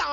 Yo,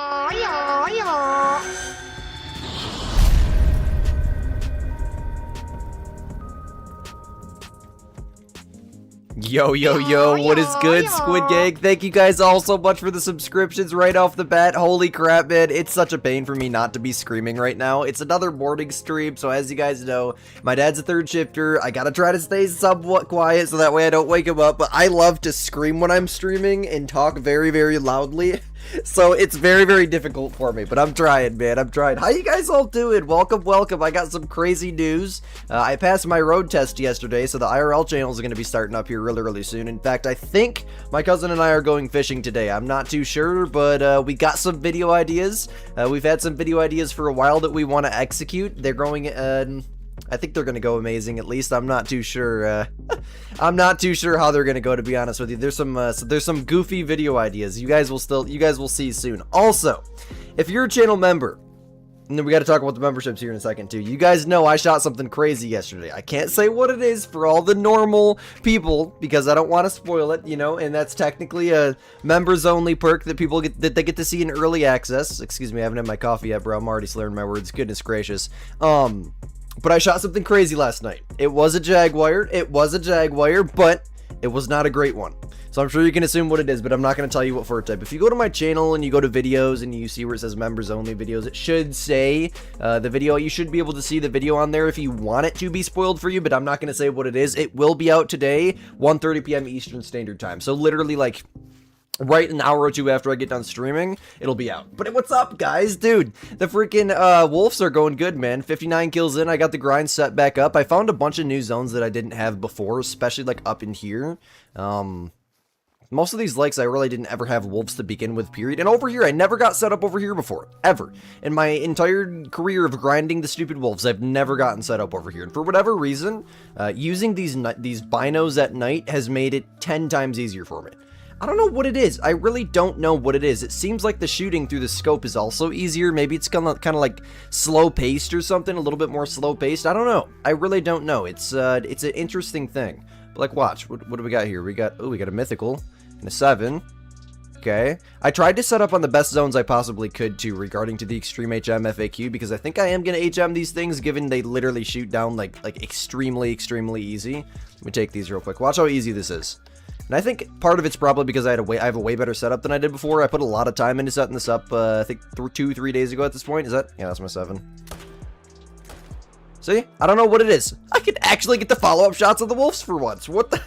what is good, Squid Gang? Thank you guys all so much for the subscriptions right off the bat. Holy crap, man. It's such a pain for me not to be screaming right now. It's another morning stream, so as you guys know, my dad's a third shifter. I gotta try to stay somewhat quiet so that way I don't wake him up, but I love to scream when I'm streaming and talk very, very loudly. So it's very, very difficult for me, but I'm trying, man. I'm trying. How you guys all doing? Welcome. I got some crazy news. I passed my road test yesterday, so the IRL channels are going to be starting up here really soon. In fact, I think my cousin and I are going fishing today. I'm not too sure, but we got some video ideas. We've had some video ideas for a while that we want to execute. They're going... I think they're gonna go amazing. At least I'm not too sure. I'm not too sure how they're gonna go, to be honest with you. There's some goofy video ideas. You guys will see soon. Also, if you're a channel member, and then we got to talk about the memberships here in a second too. You guys know I shot something crazy yesterday. I can't say what it is for all the normal people because I don't want to spoil it, you know. And that's technically a members only perk that people they get to see in early access. Excuse me, I haven't had my coffee yet, bro. I'm already slurring my words. Goodness gracious. But I shot something crazy last night. It was a Jaguar, but it was not a great one. So I'm sure you can assume what it is, but I'm not going to tell you what fur type. If you go to my channel and you go to videos and you see where it says members only videos, it should say the video. You should be able to see the video on there if you want it to be spoiled for you, but I'm not going to say what it is. It will be out today, 1:30 p.m. Eastern Standard Time. So literally like... right an hour or two after I get done streaming, it'll be out. But what's up, guys? Dude, the freaking wolves are going good, man. 59 kills in. I got the grind set back up. I found a bunch of new zones that I didn't have before, especially like up in here. Most of these lakes I really didn't ever have wolves to begin with, period. And over here, I never got set up over here before, ever. In my entire career of grinding the stupid wolves, I've never gotten set up over here. And for whatever reason, using these binos at night has made it 10 times easier for me. I don't know what it is. I really don't know what it is. It seems like the shooting through the scope is also easier. Maybe it's kind of like slow-paced or something, a little bit more slow-paced. I don't know. I really don't know. It's an interesting thing. But like, watch. What do we got here? We got a mythical and a 7. Okay. I tried to set up on the best zones I possibly could too regarding to the extreme HM FAQ because I think I am going to HM these things given they literally shoot down like extremely easy. Let me take these real quick. Watch how easy this is. And I think part of it's probably because I have a way better setup than I did before. I put a lot of time into setting this up, I think 2-3 days ago at this point. Is that? Yeah, that's my 7. See? I don't know what it is. I can actually get the follow-up shots of the wolves for once. What the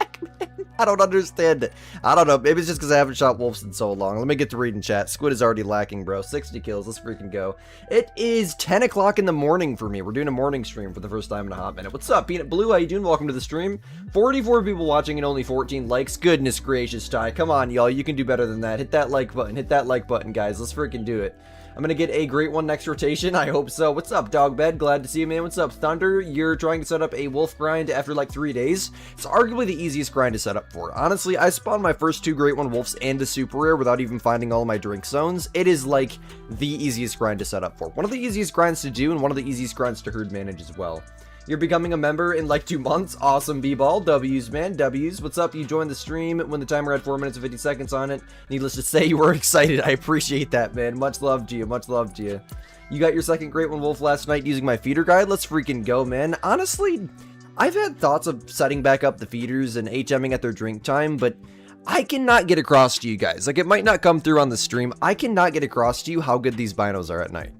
heck, man? I don't understand it. I don't know. Maybe it's just because I haven't shot wolves in so long. Let me get to reading chat. Squid is already lacking, bro. 60 kills. Let's freaking go. It is 10 o'clock in the morning for me. We're doing a morning stream for the first time in a hot minute. What's up, Peanut Blue? How you doing? Welcome to the stream. 44 people watching and only 14 likes. Goodness gracious, Ty. Come on, y'all. You can do better than that. Hit that like button. Hit that like button, guys. Let's freaking do it. I'm gonna get a great one next rotation. I hope so. What's up, Dogbed? Glad to see you, man. What's up, Thunder? You're trying to set up a wolf grind after like 3 days. It's arguably the easiest grind to set up for. Honestly, I spawned my first 2 great one wolves and a super rare without even finding all of my drink zones. It is like the easiest grind to set up for. One of the easiest grinds to do and one of the easiest grinds to herd manage as well. You're becoming a member in like 2 months. Awesome, B-Ball. W's, man. W's. What's up? You joined the stream when the timer had 4 minutes and 50 seconds on it. Needless to say, you were excited. I appreciate that, man. Much love to you. Much love to you. You got your second Great One Wolf last night using my feeder guide. Let's freaking go, man. Honestly, I've had thoughts of setting back up the feeders and HMing at their drink time, but I cannot get across to you guys. Like, it might not come through on the stream. I cannot get across to you how good these binos are at night.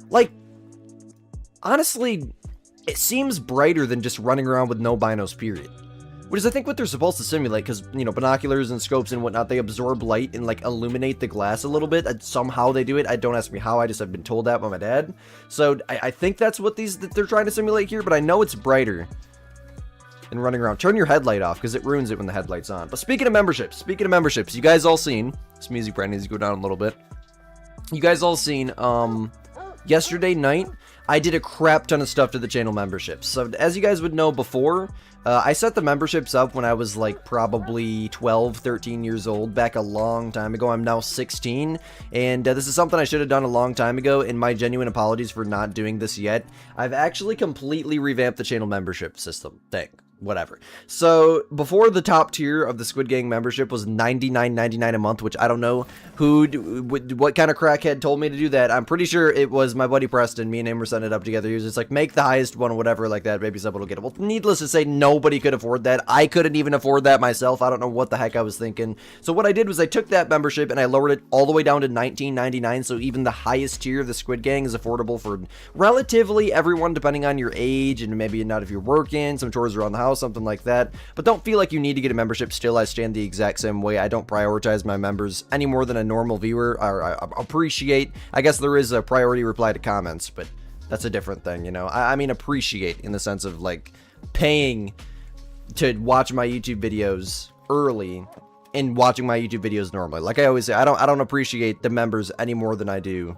Like, honestly... it seems brighter than just running around with no binos, period. Which is, I think, what they're supposed to simulate, because, you know, binoculars and scopes and whatnot, they absorb light and, like, illuminate the glass a little bit. And somehow they do it. Don't ask me how, I just have been told that by my dad. So, I think that's what they're trying to simulate here, but I know it's brighter than running around. Turn your headlight off, because it ruins it when the headlight's on. But speaking of memberships, you guys all seen, this music probably needs to go down a little bit. You guys all seen, yesterday night, I did a crap ton of stuff to the channel memberships. So as you guys would know before, I set the memberships up when I was like probably 12, 13 years old, back a long time ago. I'm now 16, and this is something I should have done a long time ago, and my genuine apologies for not doing this yet. I've actually completely revamped the channel membership system thing. whatever. So before, the top tier of the Squid Gang membership was $99.99 a month, which I don't know what kind of crackhead told me to do that. I'm pretty sure it was my buddy Preston. Me and him were setting it up together. He was just like, make the highest one or whatever like that. Maybe someone will get it. Well, needless to say, nobody could afford that. I couldn't even afford that myself. I don't know what the heck I was thinking. So what I did was I took that membership and I lowered it all the way down to $19.99. So even the highest tier of the Squid Gang is affordable for relatively everyone, depending on your age and maybe not if you're working, some chores around the house, something like that. But don't feel like you need to get a membership. Still, I stand the exact same way. I don't prioritize my members any more than a normal viewer. I appreciate, I guess there is a priority reply to comments, but that's a different thing, you know. I mean appreciate in the sense of like paying to watch my YouTube videos early and watching my YouTube videos normally. Like I always say, I don't appreciate the members any more than I do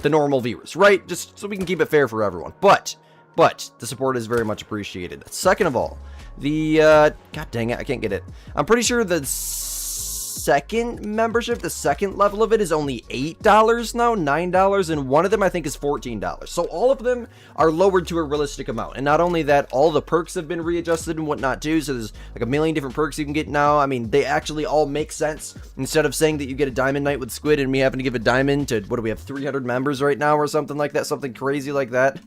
the normal viewers, right? Just so we can keep it fair for everyone. But the support is very much appreciated. Second of all, the god dang it, I can't get it. I'm pretty sure the second membership, the second level of it, is only $8 now, $9, and one of them I think is $14. So all of them are lowered to a realistic amount. And not only that, all the perks have been readjusted and whatnot too. So there's like a million different perks you can get now. I mean, they actually all make sense. Instead of saying that you get a diamond night with Squid and me having to give a diamond to, what do we have, 300 members right now or something like that, something crazy like that.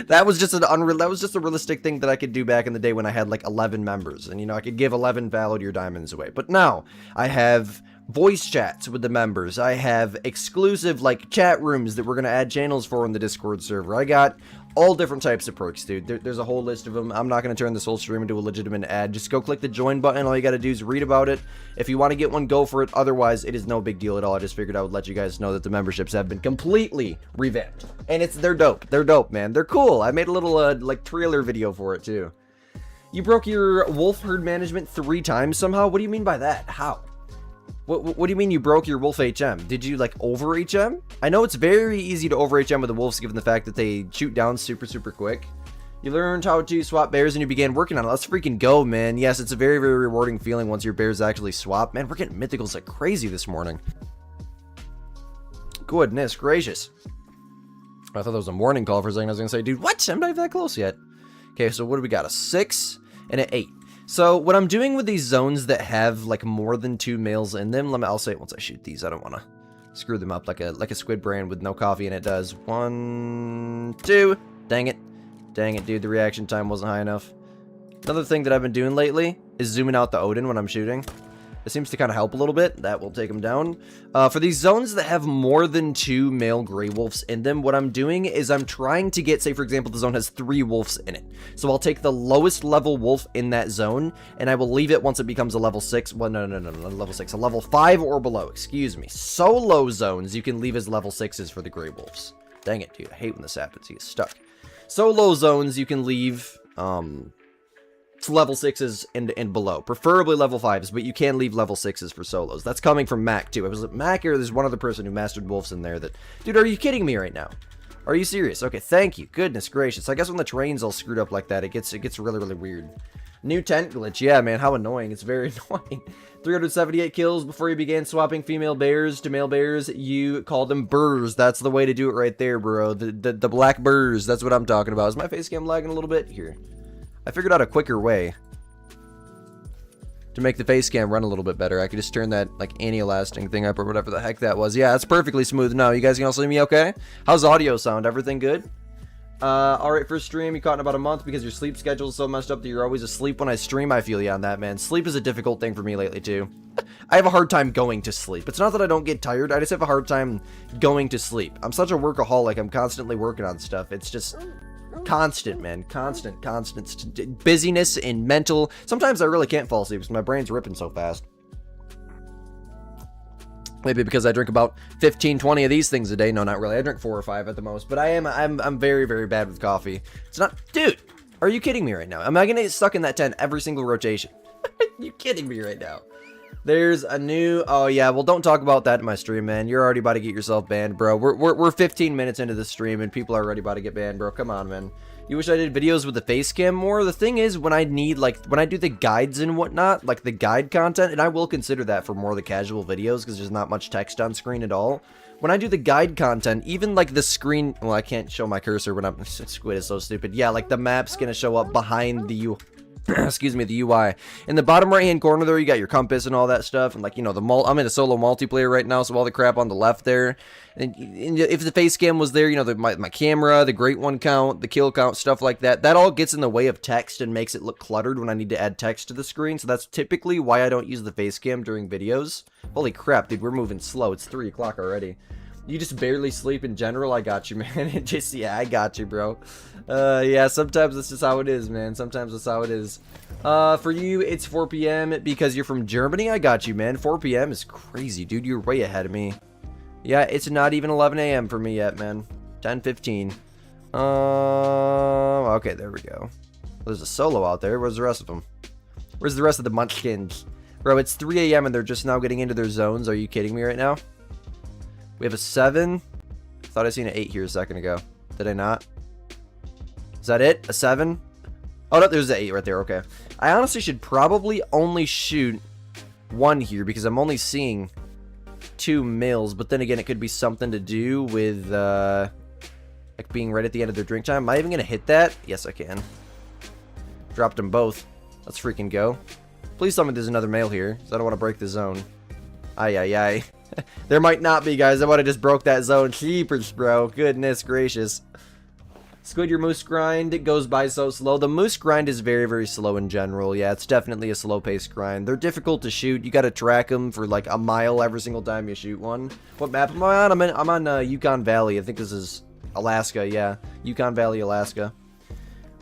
That was just a realistic thing that I could do back in the day when I had like 11 members, and you know, I could give 11 valid your diamonds away. But now I have voice chats with the members. I have exclusive like chat rooms that we're going to add channels for in the Discord server. I got all different types of perks, dude. There's a whole list of them. I'm not going to turn this whole stream into a legitimate ad. Just go click the join button. All you got to do is read about it. If you want to get one, go for it. Otherwise, it is no big deal at all. I just figured I would let you guys know that the memberships have been completely revamped. And they're dope. They're dope, man. They're cool. I made a little like trailer video for it too. You broke your wolf herd management 3 times somehow? What do you mean by that? How? What do you mean you broke your wolf HM? Did you like over HM? I know it's very easy to over HM with the wolves given the fact that they shoot down super quick. You learned how to swap bears and you began working on it. Let's freaking go, man. Yes, it's a very rewarding feeling once your bears actually swap. Man, we're getting mythicals like crazy this morning. Goodness gracious. I thought that was a morning call for a second. I was gonna say, dude, what? I'm not even that close yet. Okay, so what do we got? A 6 and an 8. So what I'm doing with these zones that have like more than 2 males in them, I'll say it once I shoot these. I don't want to screw them up like a squid brand with no coffee in it does. 1, 2. Dang it, dude. The reaction time wasn't high enough. Another thing that I've been doing lately is zooming out the Odin when I'm shooting. It seems to kind of help a little bit. That will take them down. For these zones that have more than 2 male gray wolves in them, what I'm doing is I'm trying to get, say for example, the zone has 3 wolves in it. So I'll take the lowest level wolf in that zone, and I will leave it once it becomes a level 6. Well, no, level 6. A level 5 or below, excuse me. Solo zones you can leave as level 6s for the gray wolves. Dang it, dude. I hate when this happens. He gets stuck. Solo zones you can leave, level 6s and below, preferably level 5s, but you can leave level 6s for solos. That's coming from Mac too. It was Mac, or there's one other person who mastered wolves in there that, dude, are you kidding me right now? Are you serious? Okay, thank you. Goodness gracious. I guess when the terrain's all screwed up like that, it gets really weird. New tent glitch. Yeah, man, how annoying. It's very annoying. 378 kills before you began swapping female bears to male bears. You called them burrs. That's the way to do it right there, bro. The black burrs. That's what I'm talking about. Is my face cam lagging a little bit? Here. I figured out a quicker way to make the face cam run a little bit better. I could just turn that like anti-elasting thing up or whatever the heck that was. Yeah, it's perfectly smooth now. You guys can all see me okay? How's audio sound? Everything good? Alright, first stream you caught in about a month because your sleep schedule is so messed up that you're always asleep when I stream. I feel you on that, man. Sleep is a difficult thing for me lately too. I have a hard time going to sleep. It's not that I don't get tired, I just have a hard time going to sleep. I'm such a workaholic, I'm constantly working on stuff. It's just constant, man. Constant busyness and mental. Sometimes I really can't fall asleep because my brain's ripping so fast. Maybe because I drink about 15, 20 of these things a day. No, not really. I drink 4 or 5 at the most. But I'm very bad with coffee. It's not, dude. Are you kidding me right now? Am I gonna get stuck in that tent every single rotation? Are you kidding me right now? There's a new, oh yeah, well don't talk about that in my stream, man. You're already about to get yourself banned, bro. We're 15 minutes into the stream and people are already about to get banned, bro. Come on, man. You wish I did videos with the face cam more? The thing is, when I need, like, when I do the guides and whatnot, like the guide content, and I will consider that for more of the casual videos, because there's not much text on screen at all. When I do the guide content, even, like, the screen, well, I can't show my cursor when I'm, Squid is so stupid. Yeah, like, the map's gonna show up behind the excuse me, the UI. In the bottom right hand corner there, you got your compass and all that stuff, and like, you know, I'm in a solo multiplayer right now, so all the crap on the left there, and if the face cam was there, you know, my camera, the great one count, the kill count, stuff like that, that all gets in the way of text and makes it look cluttered when I need to add text to the screen, so that's typically why I don't use the face cam during videos. Holy crap, dude, we're moving slow. It's 3 o'clock already. You just barely sleep in general? I got you, man. Yeah, I got you, bro. Yeah, sometimes that's just how it is, man. Sometimes that's how it is. For you, it's 4 p.m. because you're from Germany? I got you, man. 4 p.m. is crazy, dude. You're way ahead of me. Yeah, it's not even 11 a.m. for me yet, man. 10:15. Okay, there we go. There's a solo out there. Where's the rest of them? Where's the rest of the munchkins? Bro, it's 3 a.m. and they're just now getting into their zones. Are you kidding me right now? We have a 7. Thought I seen an 8 here a second ago. Did I not? Is that it? A 7? Oh, no, there's an 8 right there. Okay. I honestly should probably only shoot 1 here because I'm only seeing 2 males. But then again, it could be something to do with like being right at the end of their drink time. Am I even going to hit that? Yes, I can. Dropped them both. Let's freaking go. Please tell me there's another male here, because I don't want to break the zone. Ay, ay, ay. There might not be, guys. I would have just broke that zone. Jeepers, bro. Goodness gracious. Squid, your moose grind, it goes by so slow. The moose grind is very, very slow in general. Yeah, it's definitely a slow-paced grind. They're difficult to shoot. You got to track them for like a mile every single time you shoot one. What map am I on? I'm on Yukon Valley. I think this is Alaska. Yeah, Yukon Valley, Alaska.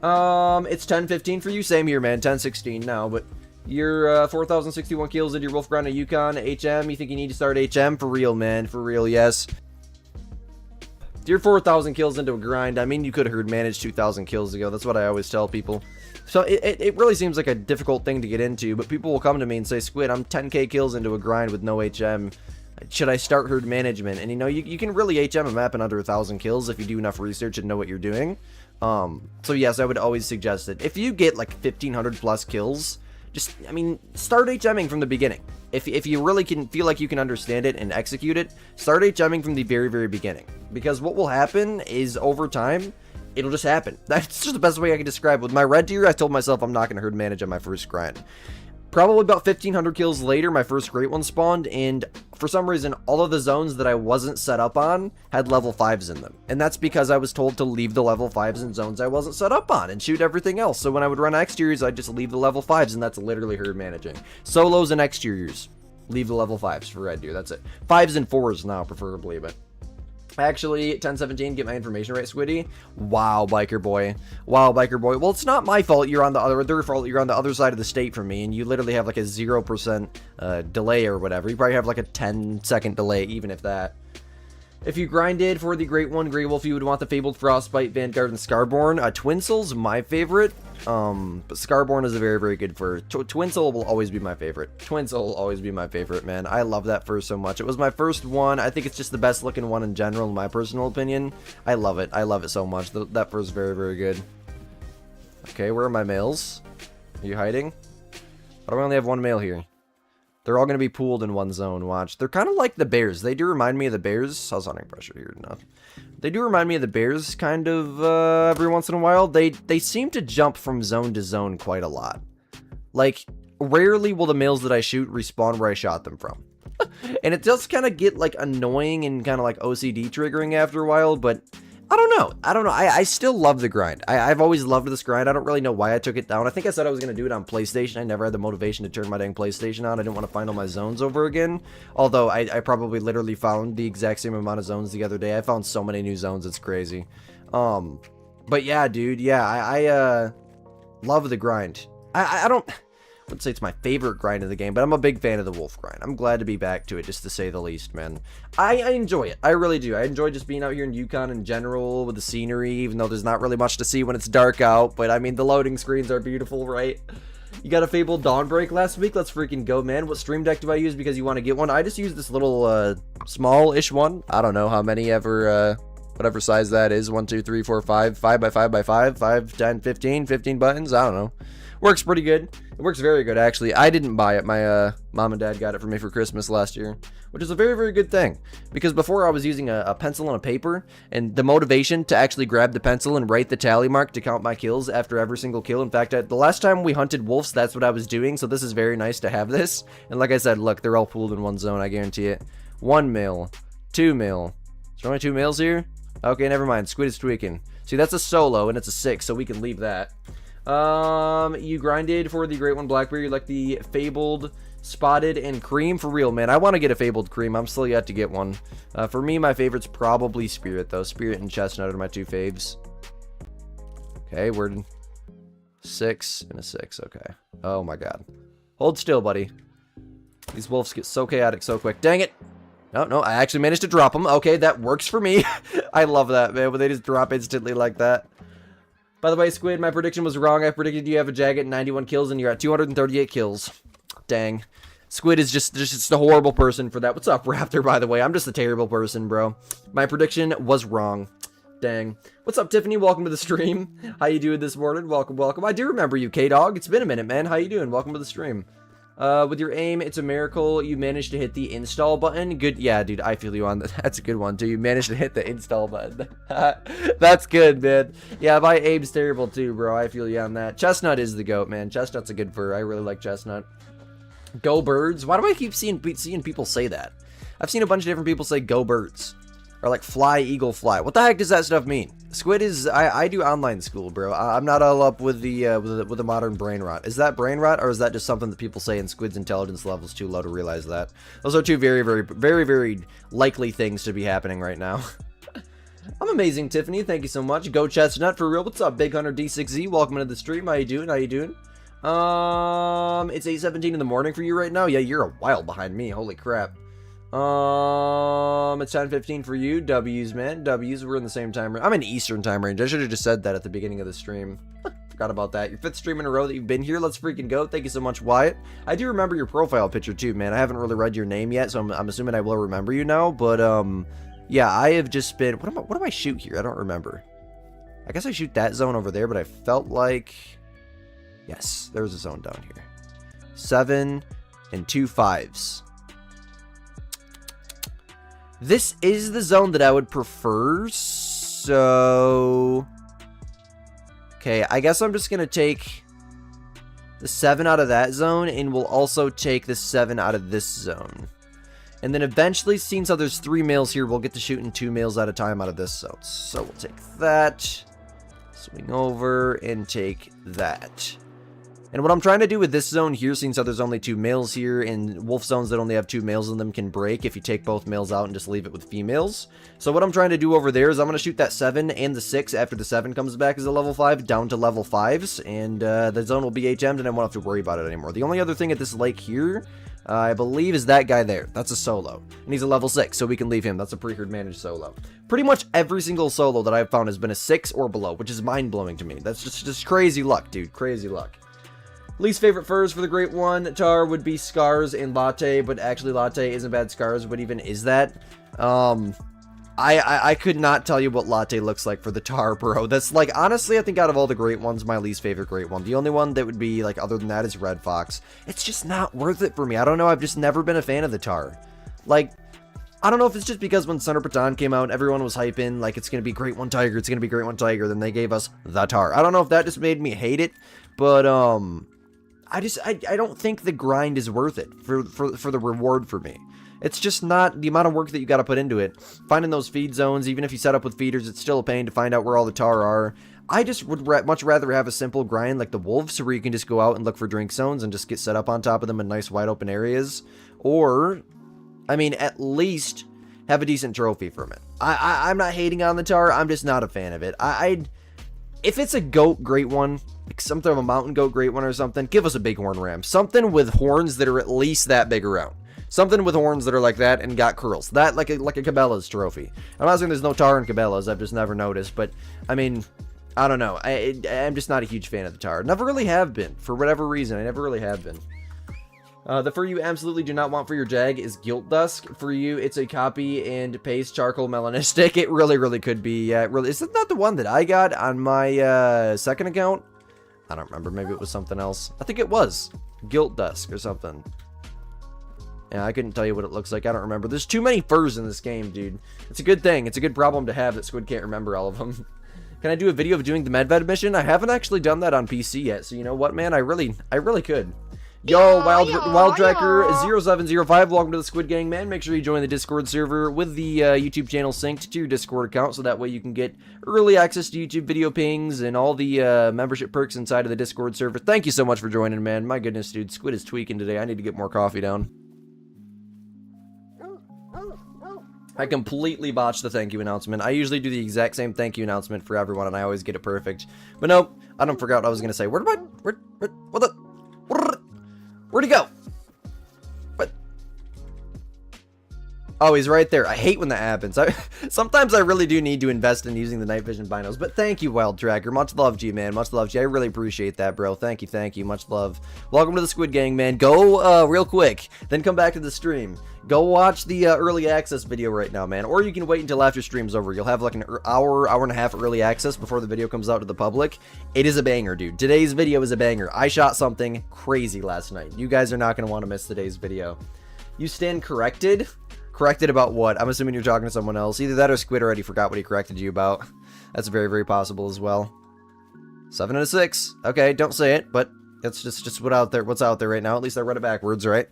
It's 10:15 for you. Same here, man. 10:16 now, but you're 4,061 kills into your wolf grind of Yukon HM. You think you need to start HM? For real, man. For real, yes. You're 4,000 kills into a grind. I mean, you could have herd managed 2,000 kills ago. That's what I always tell people. So it really seems like a difficult thing to get into, but people will come to me and say, Squid, I'm 10k kills into a grind with no HM. Should I start herd management? And you know, you can really HM a map in under 1,000 kills if you do enough research and know what you're doing. So yes, I would always suggest it. If you get like 1,500 plus kills, just, I mean, start HMing from the beginning. If you really can feel like you can understand it and execute it, start HMing from the very, very beginning. Because what will happen is, over time, it'll just happen. That's just the best way I can describe it. With my red deer, I told myself I'm not going to herd manage on my first grind. Probably about 1,500 kills later, my first great one spawned, and for some reason, all of the zones that I wasn't set up on had level 5s in them. And that's because I was told to leave the level 5s in zones I wasn't set up on and shoot everything else. So when I would run exteriors, I'd just leave the level 5s, and that's literally herd managing. Solos and exteriors, leave the level 5s for red deer, that's it. 5s and 4s now, preferably, but... Actually, 10:17, get my information right, Squiddy. Wow, biker boy. Wow, biker boy. Well, it's not my fault you're on the other, their fault you're on the other side of the state from me, and you literally have like a 0% delay or whatever. You probably have like a 10-second delay, even if that. If you grinded for the Great One, Grey Wolf, you would want the Fabled Frostbite, Vanguard, and Scarborn. Twinsel's my favorite, but Scarborn is a very, very good fur. Twinsel will always be my favorite. Twinsel will always be my favorite, man. I love that fur so much. It was my first one. I think it's just the best looking one in general, in my personal opinion. I love it. I love it so much. That fur is very, very good. Okay, where are my males? Are you hiding? Why do I only have one male here? They're all going to be pooled in one zone, watch. They're kind of like the bears. They do remind me of the bears. How's hunting pressure here? Enough. They do remind me of the bears, kind of, every once in a while. They seem to jump from zone to zone quite a lot. Like, rarely will the males that I shoot respawn where I shot them from. And it does kind of get, like, annoying and kind of, like, OCD triggering after a while, but... I don't know. I still love the grind. I've always loved this grind. I don't really know why I took it down. I think I said I was going to do it on PlayStation. I never had the motivation to turn my dang PlayStation on. I didn't want to find all my zones over again. Although, I probably literally found the exact same amount of zones the other day. I found so many new zones, it's crazy. But yeah, dude. Yeah, I love the grind. I wouldn't say it's my favorite grind in the game, but I'm a big fan of the wolf grind. I'm glad to be back to it, just to say the least, man. I enjoy it. I really do. I enjoy just being out here in Yukon in general with the scenery, even though there's not really much to see when it's dark out. But, I mean, the loading screens are beautiful, right? You got a Fabled Dawnbreak last week? Let's freaking go, man. What stream deck do I use because you want to get one? I just use this little, small-ish one. I don't know how many ever, whatever size that is. 1, 2, 3, 4, 5, 5 by 5 by 5, 5, 10, 15, 15 buttons. I don't know. Works pretty good. It works very good, actually. I didn't buy it. My mom and dad got it for me for Christmas last year, which is a very, very good thing. Because before I was using a pencil and a paper, and the motivation to actually grab the pencil and write the tally mark to count my kills after every single kill. In fact, the last time we hunted wolves, that's what I was doing, so this is very nice to have this. And like I said, look, they're all pooled in one zone, I guarantee it. 1 mil, 2 mil. Is there only 2 mils here? Okay, never mind. Squid is tweaking. See, that's a solo, and it's a 6, so we can leave that. You grinded for the Great One Blackberry. You like the Fabled, Spotted, and Cream? For real, man. I want to get a Fabled Cream. I'm still yet to get one. For me, my favorite's probably Spirit, though. Spirit and Chestnut are my 2 faves. Okay, we're 6 and a 6. Okay. Oh, my God. Hold still, buddy. These wolves get so chaotic so quick. Dang it. No, I actually managed to drop them. Okay, that works for me. I love that, man, when they just drop instantly like that. By the way, Squid, my prediction was wrong. I predicted you have a Jag at 91 kills, and you're at 238 kills. Dang. Squid is just a horrible person for that. What's up, Raptor, by the way? I'm just a terrible person, bro. My prediction was wrong. Dang. What's up, Tiffany? Welcome to the stream. How you doing this morning? Welcome, welcome. I do remember you, K-Dog. It's been a minute, man. How you doing? Welcome to the stream. With your aim, it's a miracle you managed to hit the install button. Good. Yeah, dude, I feel you on that. That's a good one, too. You managed to hit the install button. That's good, man. Yeah, my aim's terrible, too, bro. I feel you on that. Chestnut is the goat, man. Chestnut's a good fur. I really like Chestnut. Go Birds. Why do I keep seeing people say that? I've seen a bunch of different people say Go Birds. Or like Fly, Eagle, Fly. What the heck does that stuff mean? Squid is... I do online school, bro. I'm not all up with the modern brain rot. Is that brain rot, or is that just something that people say and Squid's intelligence level is too low to realize that? Those are 2 very, very, very, very likely things to be happening right now. I'm amazing, Tiffany. Thank you so much. Go Chestnut, for real. What's up, Big Hunter D6Z? Welcome to the stream. How you doing? How you doing? It's 8:17 in the morning for you right now? Yeah, you're a while behind me. Holy crap. It's 10:15 for you. W's, man. W's, we're in the same time range. I'm in Eastern time range. I should have just said that at the beginning of the stream. Forgot about that. Your 5th stream in a row that you've been here. Let's freaking go. Thank you so much, Wyatt. I do remember your profile picture too, man. I haven't really read your name yet, so I'm assuming I will remember you now. But yeah, I have just been. What do I shoot here? I don't remember. I guess I shoot that zone over there, but I felt like, yes, there was a zone down here. 7 and 2 5s. This is the zone that I would prefer, so... Okay, I guess I'm just going to take the 7 out of that zone, and we'll also take the 7 out of this zone. And then eventually, seeing how there's 3 males here, we'll get to shooting 2 males at a time out of this zone. So we'll take that, swing over, and take that. And what I'm trying to do with this zone here, seeing how there's only 2 males here, and wolf zones that only have 2 males in them can break if you take both males out and just leave it with females. So what I'm trying to do over there is I'm going to shoot that 7 and the 6 after the 7 comes back as a level 5 down to level 5s, and the zone will be HM'd and I won't have to worry about it anymore. The only other thing at this lake here, I believe, is that guy there. That's a solo, and he's a level 6, so we can leave him. That's a pre-herd managed solo. Pretty much every single solo that I've found has been a 6 or below, which is mind-blowing to me. That's just crazy luck, dude. Crazy luck. Least favorite furs for the Great One Tar would be Scars and Latte, but actually Latte isn't bad. Scars, what even is that? I could not tell you what Latte looks like for the Tar, bro. That's like, honestly, I think out of all the Great Ones, my least favorite Great One. The only one that would be like other than that is Red Fox. It's just not worth it for me. I don't know. I've just never been a fan of the Tar. Like, I don't know if it's just because when Center Baton came out, everyone was hyping, like, it's going to be Great One Tiger, it's going to be Great One Tiger, then they gave us the Tar. I don't know if that just made me hate it, but, I don't think the grind is worth it for the reward for me. It's just not the amount of work that you got to put into it. Finding those feed zones, even if you set up with feeders, it's still a pain to find out where all the tar are. I just would much rather have a simple grind like the wolves, where you can just go out and look for drink zones and just get set up on top of them in nice wide open areas. Or, I mean, at least have a decent trophy from it. I'm not hating on the tar. I'm just not a fan of it. If it's a goat great one, like something of a mountain goat great one or something, give us a bighorn ram. Something with horns that are at least that big around. Something with horns that are like that and got curls. That like a Cabela's trophy. I'm not saying there's no tar in Cabela's. I've just never noticed. But, I mean, I don't know. I'm just not a huge fan of the tar. Never really have been. For whatever reason, I never really have been. The fur you absolutely do not want for your Jag is Guilt Dusk. For you, it's a copy and paste charcoal melanistic. It really could be. Yeah, it really. Is that not the one that I got on my second account? I don't remember. Maybe it was something else. I think it was Guilt Dusk or something. Yeah, I couldn't tell you what it looks like. I don't remember. There's too many furs in this game, dude. It's a good thing. It's a good problem to have that Squid can't remember all of them. Can I do a video of doing the medved mission? I haven't actually done that on PC yet, so you know what, man? I really could. Yo, Wilddracker0705, welcome to the Squid Gang, man. Make sure you join the Discord server with the YouTube channel synced to your Discord account, so that way you can get early access to YouTube video pings and all the membership perks inside of the Discord server. Thank you so much for joining, man. My goodness, dude, Squid is tweaking today. I need to get more coffee down. I completely botched the thank you announcement. I usually do the exact same thank you announcement for everyone, and I always get it perfect. But nope, I don't forget what I was gonna say. Where'd he go? What? Oh, he's right there. I hate when that happens. Sometimes I really do need to invest in using the night vision binos. But thank you, Wild Tracker. Much love to you, man. Much love to you. I really appreciate that, bro. Thank you. Much love. Welcome to the Squid Gang, man. Go real quick, then come back to the stream. Go watch the early access video right now, man. Or you can wait until after stream's over. You'll have like an hour and a half early access before the video comes out to the public. It is a banger, dude. Today's video is a banger. I shot something crazy last night. You guys are not going to want to miss today's video. You stand corrected? Corrected about what? I'm assuming you're talking to someone else. Either that or Squid already forgot what he corrected you about. That's very possible as well. 7 and a 6. Okay, don't say it, but it's just what's out there right now. At least I read it backwards, right?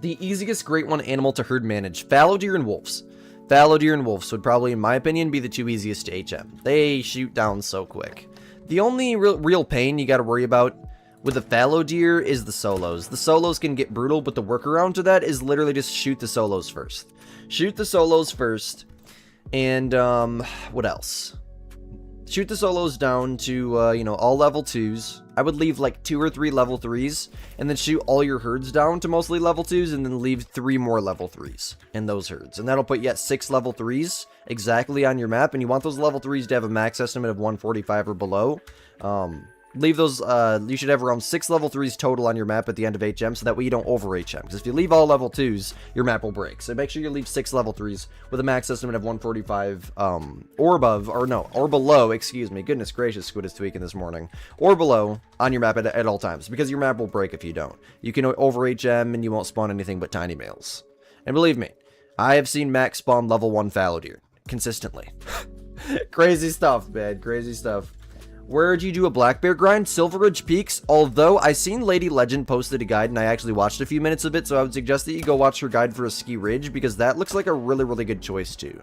The easiest Great One animal to herd manage. Fallow deer and wolves. Fallow deer and wolves would probably, in my opinion, be the two easiest to HM. They shoot down so quick. The only real pain you got to worry about with the fallow deer is the solos. The solos can get brutal, but the workaround to that is literally just shoot the solos first. Shoot the solos first. And, what else? Shoot the solos down to, you know, all level 2s. I would leave like 2 or 3 level 3s, and then shoot all your herds down to mostly level 2s, and then leave 3 more level 3s in those herds. And that'll put you at 6 level 3s exactly on your map, and you want those level 3s to have a max estimate of 145 or below. Leave those, you should have around 6 level 3s total on your map at the end of HM, so that way you don't over HM. Because if you leave all level 2s, your map will break. So make sure you leave 6 level 3s with a max estimate of 145, or above, or no, or below, excuse me. Goodness gracious, Squid is tweaking this morning. Or below on your map at all times, because your map will break if you don't. You can over HM and you won't spawn anything but tiny males. And believe me, I have seen max spawn level 1 fallow deer consistently. Crazy stuff, man, crazy stuff. Where'd you do a black bear grind? Silver Ridge Peaks. Although I seen Lady Legend posted a guide and I actually watched a few minutes of it, so I would suggest that you go watch her guide for a ski ridge, because that looks like a really good choice too.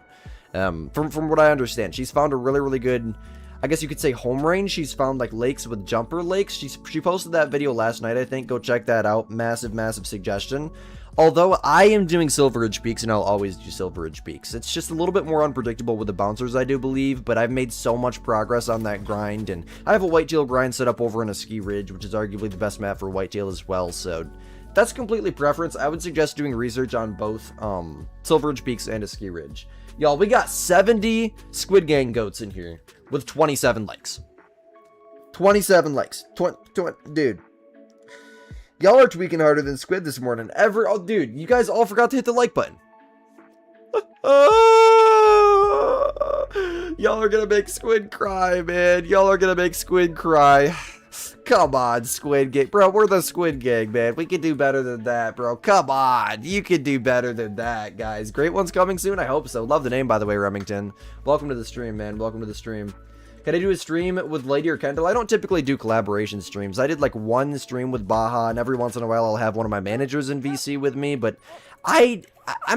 From what I understand, she's found a really good, I guess you could say, home range. She's found like lakes with jumper lakes. She posted that video last night, I think. Go check that out. Massive suggestion. Although I am doing Silver Ridge Peaks, and I'll always do Silver Ridge Peaks. It's just a little bit more unpredictable with the bouncers, I do believe, but I've made so much progress on that grind, and I have a whitetail grind set up over in a ski ridge, which is arguably the best map for whitetail as well, so that's completely preference. I would suggest doing research on both Silver Ridge Peaks and a ski ridge. Y'all, we got 70 Squid Gang goats in here with 27 likes. 27 likes. Dude. Y'all are tweaking harder than Squid this morning. Oh, dude, you guys all forgot to hit the like button. Y'all are gonna make Squid cry, man. Y'all are gonna make Squid cry. Come on, Squid Gang. Bro, we're the Squid Gang, man. We can do better than that, bro. Come on. You can do better than that, guys. Great One's coming soon? I hope so. Love the name, by the way, Remington. Welcome to the stream, man. Welcome to the stream. Can I do a stream with Lady or Kendall? I don't typically do collaboration streams. I did like one stream with Baja, and every once in a while I'll have one of my managers in VC with me, but I'm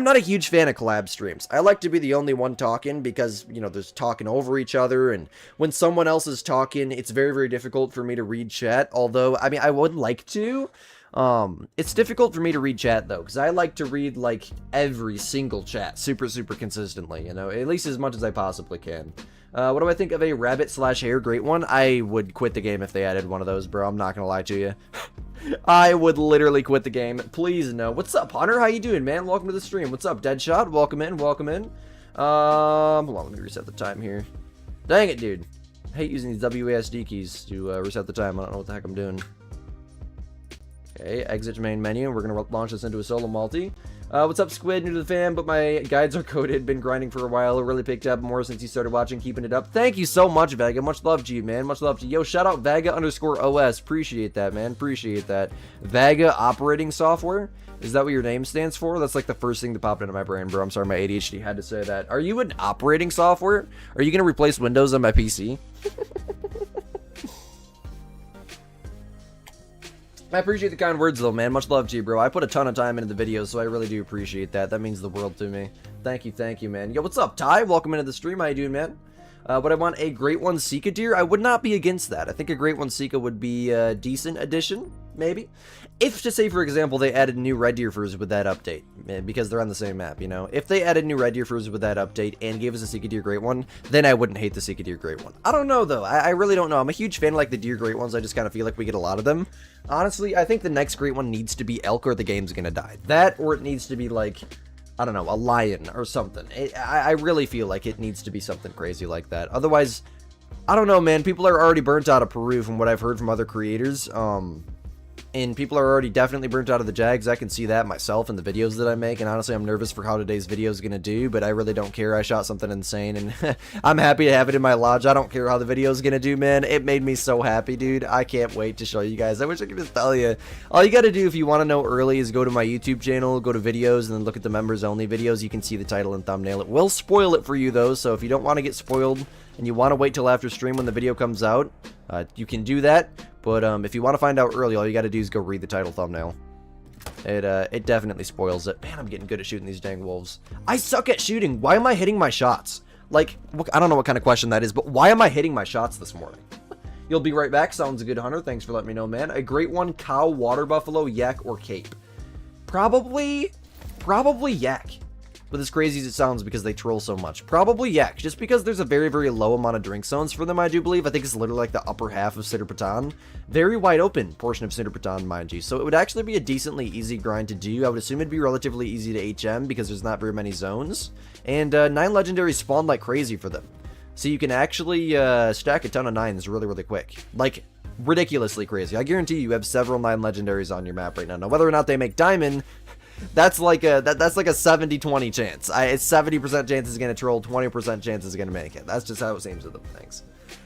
not a huge fan of collab streams. I like to be the only one talking because, you know, there's talking over each other, and when someone else is talking, it's very difficult for me to read chat, although, I mean, I would like to. It's difficult for me to read chat, though, because I like to read, like, every single chat super consistently, you know, at least as much as I possibly can. What do I think of a rabbit/hare Great One? I would quit the game if they added one of those, bro. I'm not gonna lie to you. I would literally quit the game. Please no. What's up, Hunter? How you doing, man? Welcome to the stream. What's up, Deadshot? Welcome in. Hold on, let me reset the time here. Dang it, dude. I hate using these WASD keys to reset the time. I don't know what the heck I'm doing. Okay, exit main menu, and we're gonna launch this into a solo multi. What's up, Squid? New to the fam, but my guides are coded. Been grinding for a while. Really picked up more since you started watching. Keeping it up. Thank you so much, Vega. Much love to you, man. Much love to you. Yo, shout out Vega_OS. Appreciate that, man. Appreciate that. Vega operating software. Is that what your name stands for? That's like the first thing that popped into my brain, bro. I'm sorry, my ADHD had to say that. Are you an operating software? Are you gonna replace Windows on my PC? I appreciate the kind words, though, man. Much love to you, bro. I put a ton of time into the videos, so I really do appreciate that. That means the world to me. Thank you, man. Yo, what's up, Ty? Welcome into the stream. How you doing, man? Would I want a Great One Sika deer? I would not be against that. I think a Great One Sika would be a decent addition, maybe. If, to say, for example, they added new red deer furs with that update, because they're on the same map, you know? If they added new red deer furs with that update and gave us a Sika deer Great One, then I wouldn't hate the Sika deer Great One. I don't know, though. I really don't know. I'm a huge fan of, like, the deer Great Ones. I just kind of feel like we get a lot of them. Honestly, I think the next Great One needs to be elk or the game's gonna die. That, or it needs to be, like, I don't know, a lion or something. I really feel like it needs to be something crazy like that. Otherwise, I don't know, man. People are already burnt out of Peru from what I've heard from other creators. And people are already definitely burnt out of the Jags. I can see that myself in the videos that I make. And honestly, I'm nervous for how today's video is going to do. But I really don't care. I shot something insane. And I'm happy to have it in my lodge. I don't care how the video is going to do, man. It made me so happy, dude. I can't wait to show you guys. I wish I could just tell you. All you got to do if you want to know early is go to my YouTube channel, go to videos, and then look at the members only videos. You can see the title and thumbnail. It will spoil it for you, though. So if you don't want to get spoiled and you want to wait till after stream when the video comes out, you can do that. But if you want to find out early, all you got to do is go read the title thumbnail. It definitely spoils it. Man, I'm getting good at shooting these dang wolves. I suck at shooting. Why am I hitting my shots? Like, I don't know what kind of question that is, but why am I hitting my shots this morning? You'll be right back. Sounds a good, Hunter. Thanks for letting me know, man. A Great One, cow, water buffalo, yak, or cape? Probably yak. But as crazy as it sounds because they troll so much. Probably yak, just because there's a very, very low amount of drink zones for them, I do believe. I think it's literally like the upper half of Sidr Patan. Very wide open portion of Sidr Patan, mind you. So it would actually be a decently easy grind to do. I would assume it'd be relatively easy to HM because there's not very many zones. And 9 legendaries spawn like crazy for them. So you can actually stack a ton of 9s really, really quick. Like, ridiculously crazy. I guarantee you have several 9 legendaries on your map right now. Now, whether or not they make diamond, that's like a 70-20 chance. It's 70% chance is gonna troll, 20% chance is gonna make it. That's just how it seems with them things.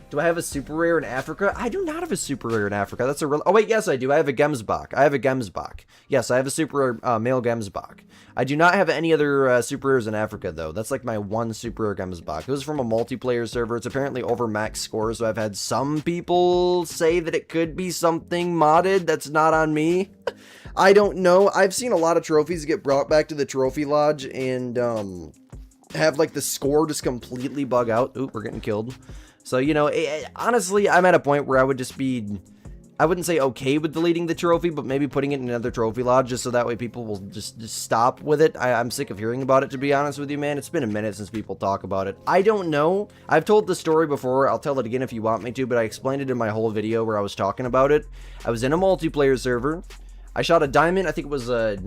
Do I have a super rare in Africa? I do not have a super rare in Africa. That's a real. Oh wait, yes I do. I have a Gemsbach. Yes, I have a super rare male Gemsbach. I do not have any other super rares in Africa though. That's like my one super rare Gemsbach. It was from a multiplayer server. It's apparently over max score, so I've had some people say that it could be something modded. That's not on me. I don't know. I've seen a lot of trophies get brought back to the trophy lodge and have like the score just completely bug out. Oop, we're getting killed. So, you know, honestly, I'm at a point where I would just be, I wouldn't say okay with deleting the trophy, but maybe putting it in another trophy lodge just so that way people will just stop with it. I'm sick of hearing about it, to be honest with you, man. It's been a minute since people talk about it. I don't know. I've told the story before. I'll tell it again if you want me to, but I explained it in my whole video where I was talking about it. I was in a multiplayer server. I shot a diamond. I think it was a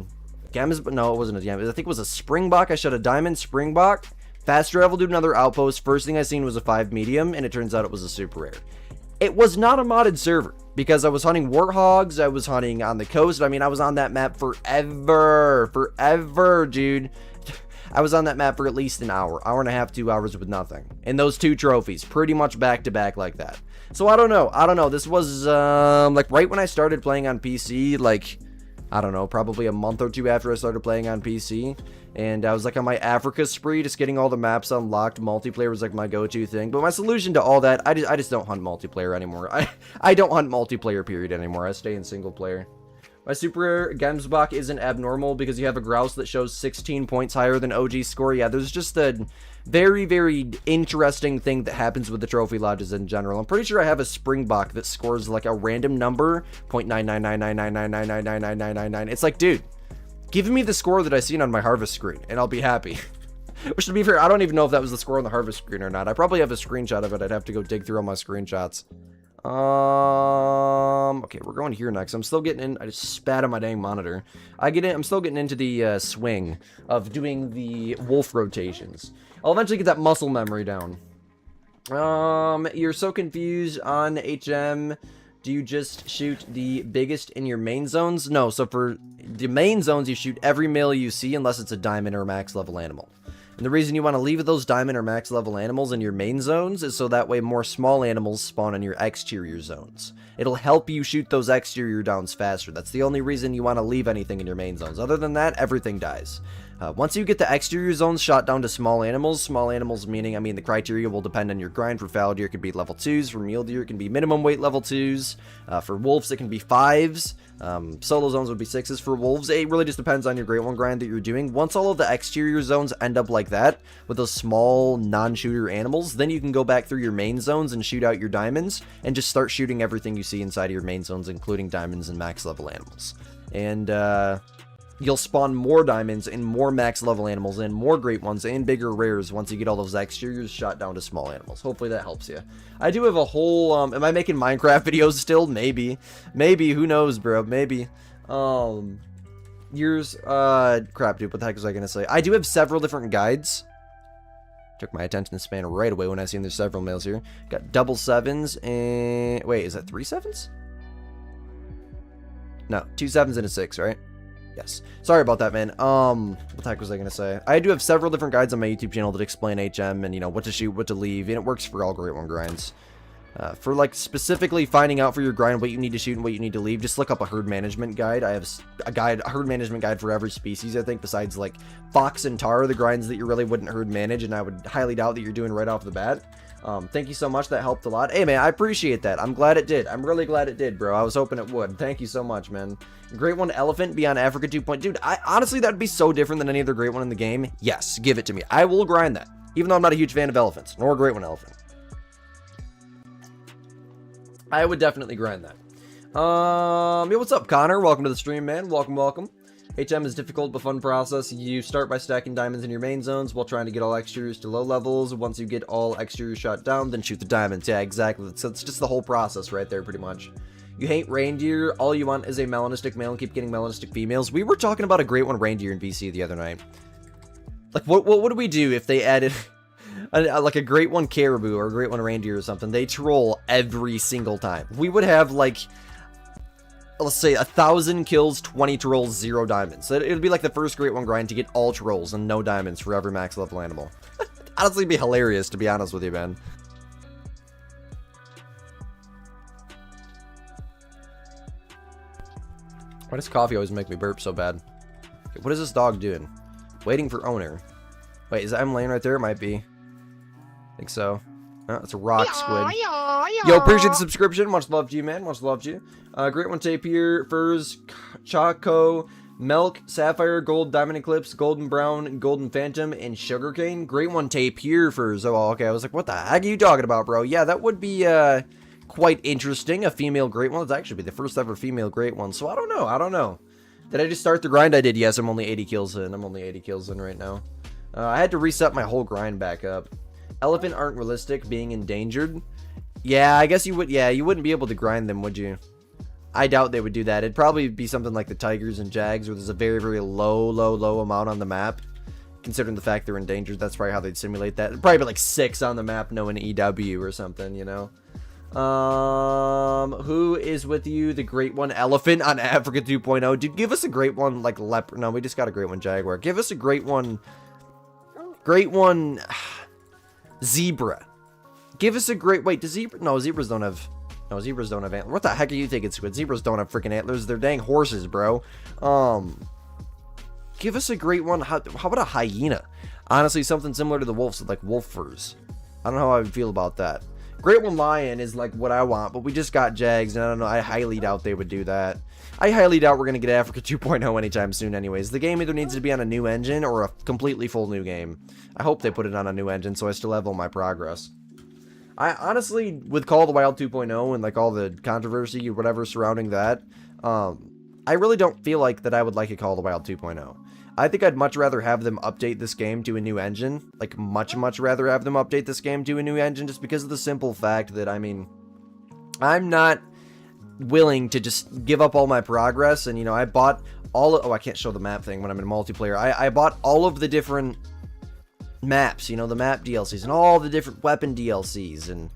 Gammas, no, it wasn't a Gammas. I think it was a Springbok. I shot a diamond Springbok. Fast travel to another outpost. First thing I seen was a 5 medium, and it turns out it was a super rare. It was not a modded server because I was hunting warthogs. I was hunting on the coast. I mean, I was on that map forever, dude. I was on that map for at least an hour and a half, 2 hours with nothing. And those 2 trophies, pretty much back to back like that. So I don't know. This was like right when I started playing on PC, like I don't know, probably a month or 2 after I started playing on PC. And I was like on my Africa spree, just getting all the maps unlocked. Multiplayer was like my go-to thing. But my solution to all that, I just don't hunt multiplayer anymore. I don't hunt multiplayer period anymore. I stay in single player. My super rare Gemsbach isn't abnormal because you have a grouse that shows 16 points higher than OG score. Yeah, there's just a very, very interesting thing that happens with the trophy lodges in general. I'm pretty sure I have a Springbok that scores like a random number, 0.9999999999999. It's like, dude, give me the score that I seen on my harvest screen, and I'll be happy. Which, to be fair, I don't even know if that was the score on the harvest screen or not. I probably have a screenshot of it. I'd have to go dig through all my screenshots. Okay, we're going here next. I'm still getting in. I just spat on my dang monitor. I'm still getting into the swing of doing the wolf rotations. I'll eventually get that muscle memory down. You're so confused on HM do you just shoot the biggest in your main zones? No, so for the main zones, you shoot every male you see unless it's a diamond or max level animal. And the reason you want to leave those diamond or max level animals in your main zones is so that way more small animals spawn in your exterior zones. It'll help you shoot those exterior downs faster. That's the only reason you want to leave anything in your main zones. Other than that, everything dies. Once you get the exterior zones shot down to small animals meaning, I mean, the criteria will depend on your grind. For fallow deer, it can be level 2s. For mule deer, it can be minimum weight level 2s. For wolves, it can be 5s. Solo zones would be 6s for wolves. It really just depends on your Great One grind that you're doing. Once all of the exterior zones end up like that, with those small non-shooter animals, then you can go back through your main zones and shoot out your diamonds, and just start shooting everything you see inside of your main zones, including diamonds and max level animals. And, you'll spawn more diamonds and more max level animals and more great ones and bigger rares once you get all those exteriors shot down to small animals. Hopefully that helps you. I do have a whole, am I making Minecraft videos still? Maybe. Maybe, who knows, bro? Maybe. Crap, dude, what the heck was I gonna say? I do have several different guides. Took my attention span right away when I seen there's several males here. Got double 7s and, wait, is that 3 7s? No, 2 7s and a 6, right? Yes. Sorry about that, man. What the heck was I going to say? I do have several different guides on my YouTube channel that explain HM and, you know, what to shoot, what to leave, and it works for all Great One grinds. For, like, specifically finding out for your grind what you need to shoot and what you need to leave, just look up a herd management guide. I have a herd management guide for every species, I think, besides, like, fox and tar, the grinds that you really wouldn't herd manage, and I would highly doubt that you're doing right off the bat. Thank you so much. That helped a lot. Hey, man, I appreciate that. I'm glad it did. I'm really glad it did, bro. I was hoping it would. Thank you so much, man. Great One elephant beyond Africa 2. Dude, honestly, that'd be so different than any other Great One in the game. Yes, give it to me. I will grind that, even though I'm not a huge fan of elephants, nor a Great One elephant. I would definitely grind that. Yo, what's up, Connor? Welcome to the stream, man. Welcome, welcome. HM is difficult but fun process. You start by stacking diamonds in your main zones while trying to get all exteriors to low levels. Once you get all exteriors shot down, then shoot the diamonds. Yeah, exactly. So it's just the whole process right there, pretty much. You hate reindeer. All you want is a melanistic male and keep getting melanistic females. We were talking about a Great One reindeer in VC the other night. Like, what would we do if they added like a Great One caribou or a Great One reindeer or something? They troll every single time. We would have, like, let's say 1,000 kills, 20 trolls, 0 diamonds. So it would be like the first Great One grind to get all trolls and no diamonds for every max level animal. Honestly, it'd be hilarious, to be honest with you, man. Why does coffee always make me burp so bad? Okay, what is this dog doing? Waiting for owner. Wait, is that him laying right there? It might be. I think so. Oh, it's a rock squid. Yo, appreciate the subscription. Much love to you, man. Much love to you. Great One tapir, furs, choco, milk, sapphire, gold, diamond eclipse, golden brown, golden phantom, and sugarcane. Great One tapir furs. Oh, okay. I was like, what the heck are you talking about, bro? Yeah, that would be quite interesting. A female Great One. It's actually be the first ever female Great One. So I don't know. I don't know. Did I just start the grind? I did. Yes, I'm only 80 kills in. I'm only 80 kills in right now. I had to reset my whole grind back up. Elephant aren't realistic, being endangered. Yeah, I guess you would. Yeah, you wouldn't be able to grind them, would you? I doubt they would do that. It'd probably be something like the tigers and jags, where there's a very, very low amount on the map. Considering the fact they're endangered, that's probably how they'd simulate that. It'd probably be like 6 on the map, no an EW or something, you know? Who is with you? The Great One elephant on Africa 2.0. Dude, give us a Great One, like, leopard. No, we just got a Great One jaguar. Give us a Great One... Great One... zebra. Give us a great... Wait, does zebra... No, zebras don't have... No, zebras don't have antlers. What the heck are you thinking, Squid? Zebras don't have freaking antlers. They're dang horses, bro. Give us a Great One... How about a hyena? Honestly, something similar to the wolves, like wolf furs. I don't know how I would feel about that. Great One lion is like what I want, but we just got jags, and I don't know. I highly doubt they would do that. I highly doubt we're going to get Africa 2.0 anytime soon anyways. The game either needs to be on a new engine or a completely full new game. I hope they put it on a new engine so I still have all my progress. I honestly, with Call of the Wild 2.0 and like all the controversy or whatever surrounding that, I really don't feel like that I would like a Call of the Wild 2.0. I think I'd much rather have them update this game to a new engine. Like, much rather have them update this game to a new engine just because of the simple fact that, I mean, I'm not willing to just give up all my progress. And, you know, I bought all of... Oh, I can't show the map thing when I'm in multiplayer. I bought all of the different maps, you know, the map DLCs and all the different weapon DLCs. And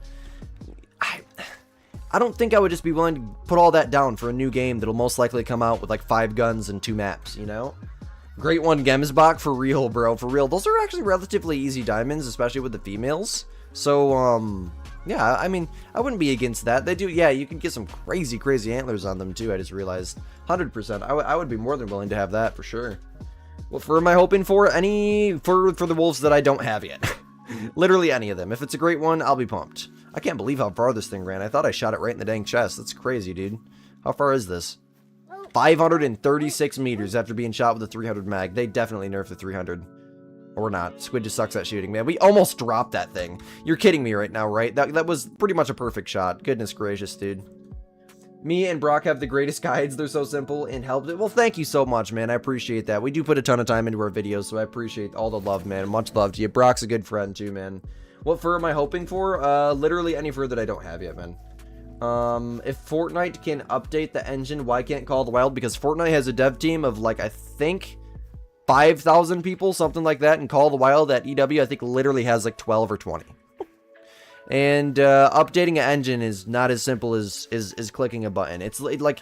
I don't think I would just be willing to put all that down for a new game that'll most likely come out with like 5 guns and 2 maps, you know? Great one, Gemsbach, for real, bro, for real. Those are actually relatively easy diamonds, especially with the females. So, yeah, I mean, I wouldn't be against that. They do, yeah, you can get some crazy, crazy antlers on them, too, I just realized. 100%. I would be more than willing to have that, for sure. What fur am I hoping for? Any fur for the wolves that I don't have yet. Literally any of them. If it's a great one, I'll be pumped. I can't believe how far this thing ran. I thought I shot it right in the dang chest. That's crazy, dude. How far is this? 536 meters after being shot with a 300 mag. They definitely nerfed the 300. Or not. Squid just sucks at shooting, man. We almost dropped that thing. You're kidding me right now, right? That was pretty much a perfect shot. Goodness gracious, dude. Me and Brock have the greatest guides. They're so simple and helped it. Well, thank you so much, man. I appreciate that. We do put a ton of time into our videos, so I appreciate all the love, man. Much love to you. Brock's a good friend, too, man. What fur am I hoping for? Literally any fur that I don't have yet, man. If Fortnite can update the engine, why can't Call of the Wild? Because Fortnite has a dev team of, like, I think 5,000 people, something like that, and Call of the Wild at EW, I think, literally has, like, 12 or 20. And updating an engine is not as simple as clicking a button. It's like,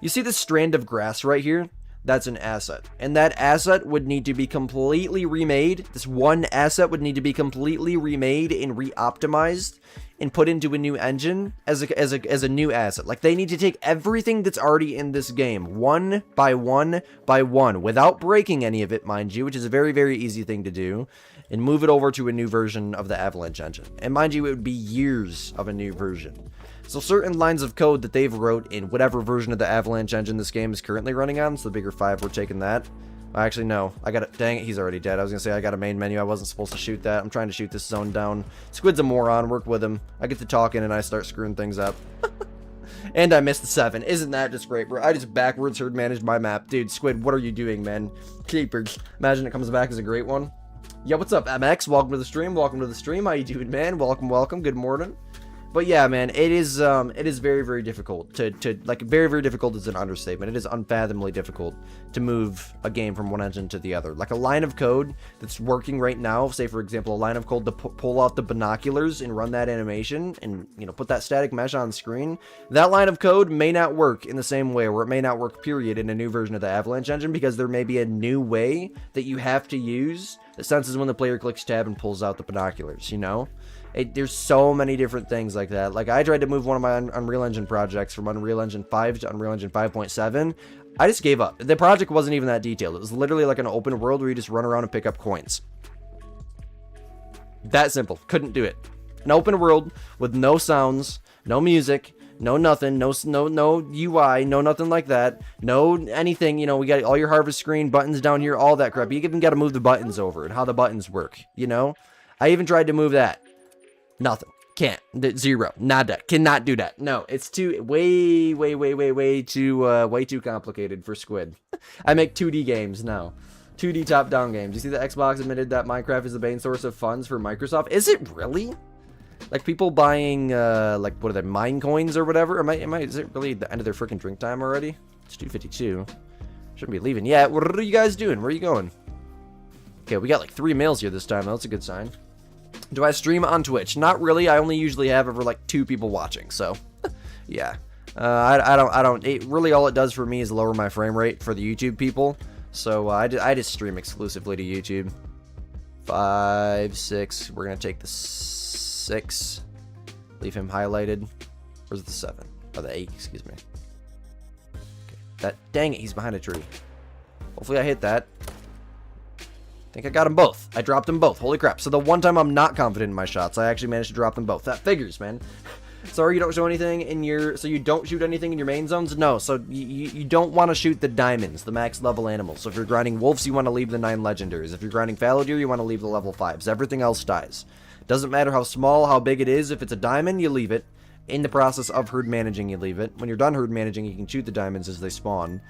you see this strand of grass right here? That's an asset. And that asset would need to be completely remade. This one asset would need to be completely remade and re-optimized and put into a new engine as a new asset. Like, they need to take everything that's already in this game, one by one by one, without breaking any of it, mind you, which is a very, very easy thing to do, and move it over to a new version of the Avalanche engine. And mind you, it would be years of a new version. So certain lines of code that they've wrote in whatever version of the Avalanche engine this game is currently running on, so the bigger 5, we're taking that. Actually, no. I got it. Dang it, he's already dead. I was going to say I got a main menu. I wasn't supposed to shoot that. I'm trying to shoot this zone down. Squid's a moron. Work with him. I get to talking and I start screwing things up. And I missed the 7. Isn't that just great, bro? I just backwards herd managed my map. Dude, Squid, what are you doing, man? Keepers. Imagine it comes back as a great one. Yeah, what's up, MX? Welcome to the stream. Welcome to the stream. How you doing, man? Welcome, welcome. Good morning. But yeah, man, it is very, very difficult to like, very, very difficult is an understatement. It is unfathomably difficult to move a game from one engine to the other. Like a line of code that's working right now, say for example, a line of code to pull out the binoculars and run that animation and, you know, put that static mesh on screen. That line of code may not work in the same way, or it may not work, period, in a new version of the Avalanche engine, because there may be a new way that you have to use that senses when the player clicks tab and pulls out the binoculars, you know? There's so many different things like that. Like, I tried to move one of my Unreal Engine projects from Unreal Engine 5 to Unreal Engine 5.7. I just gave up. The project wasn't even that detailed. It was literally like an open world where you just run around and pick up coins. That simple. Couldn't do it. An open world with no sounds, no music, no nothing, no UI, no nothing like that, no anything. You know, we got all your harvest screen, buttons down here, all that crap. You even got to move the buttons over and how the buttons work, you know? I even tried to move that. Nothing. Can't. Zero. Nada. Cannot do that. No, it's too way too complicated for Squid. I make 2D games now. 2D top-down games. You see, the Xbox admitted that Minecraft is the main source of funds for Microsoft. Is it really? Like, people buying, like, what are they, mine coins or whatever? Is it really the end of their freaking drink time already? It's 2:52. Shouldn't be leaving yet. What are you guys doing? Where are you going? Okay, we got like 3 males here this time, though. That's a good sign. Do I stream on Twitch? Not really. I only usually have over like 2 people watching, so yeah. I don't. It really, all it does for me is lower my frame rate for the YouTube people. So I just stream exclusively to YouTube. 5, 6. We're gonna take the 6. Leave him highlighted. Where's the 7? Oh, the 8. Excuse me. Okay. Dang it, he's behind a tree. Hopefully I hit that. I think I got them both. I dropped them both. Holy crap. So the one time I'm not confident in my shots, I actually managed to drop them both. That figures, man. Sorry you don't show anything in your... So you don't shoot anything in your main zones? No. So you don't want to shoot the diamonds, the max level animals. So if you're grinding wolves, you want to leave the 9 legendaries. If you're grinding fallow deer, you want to leave the level 5s. Everything else dies. Doesn't matter how small, how big it is. If it's a diamond, you leave it. In the process of herd managing, you leave it. When you're done herd managing, you can shoot the diamonds as they spawn.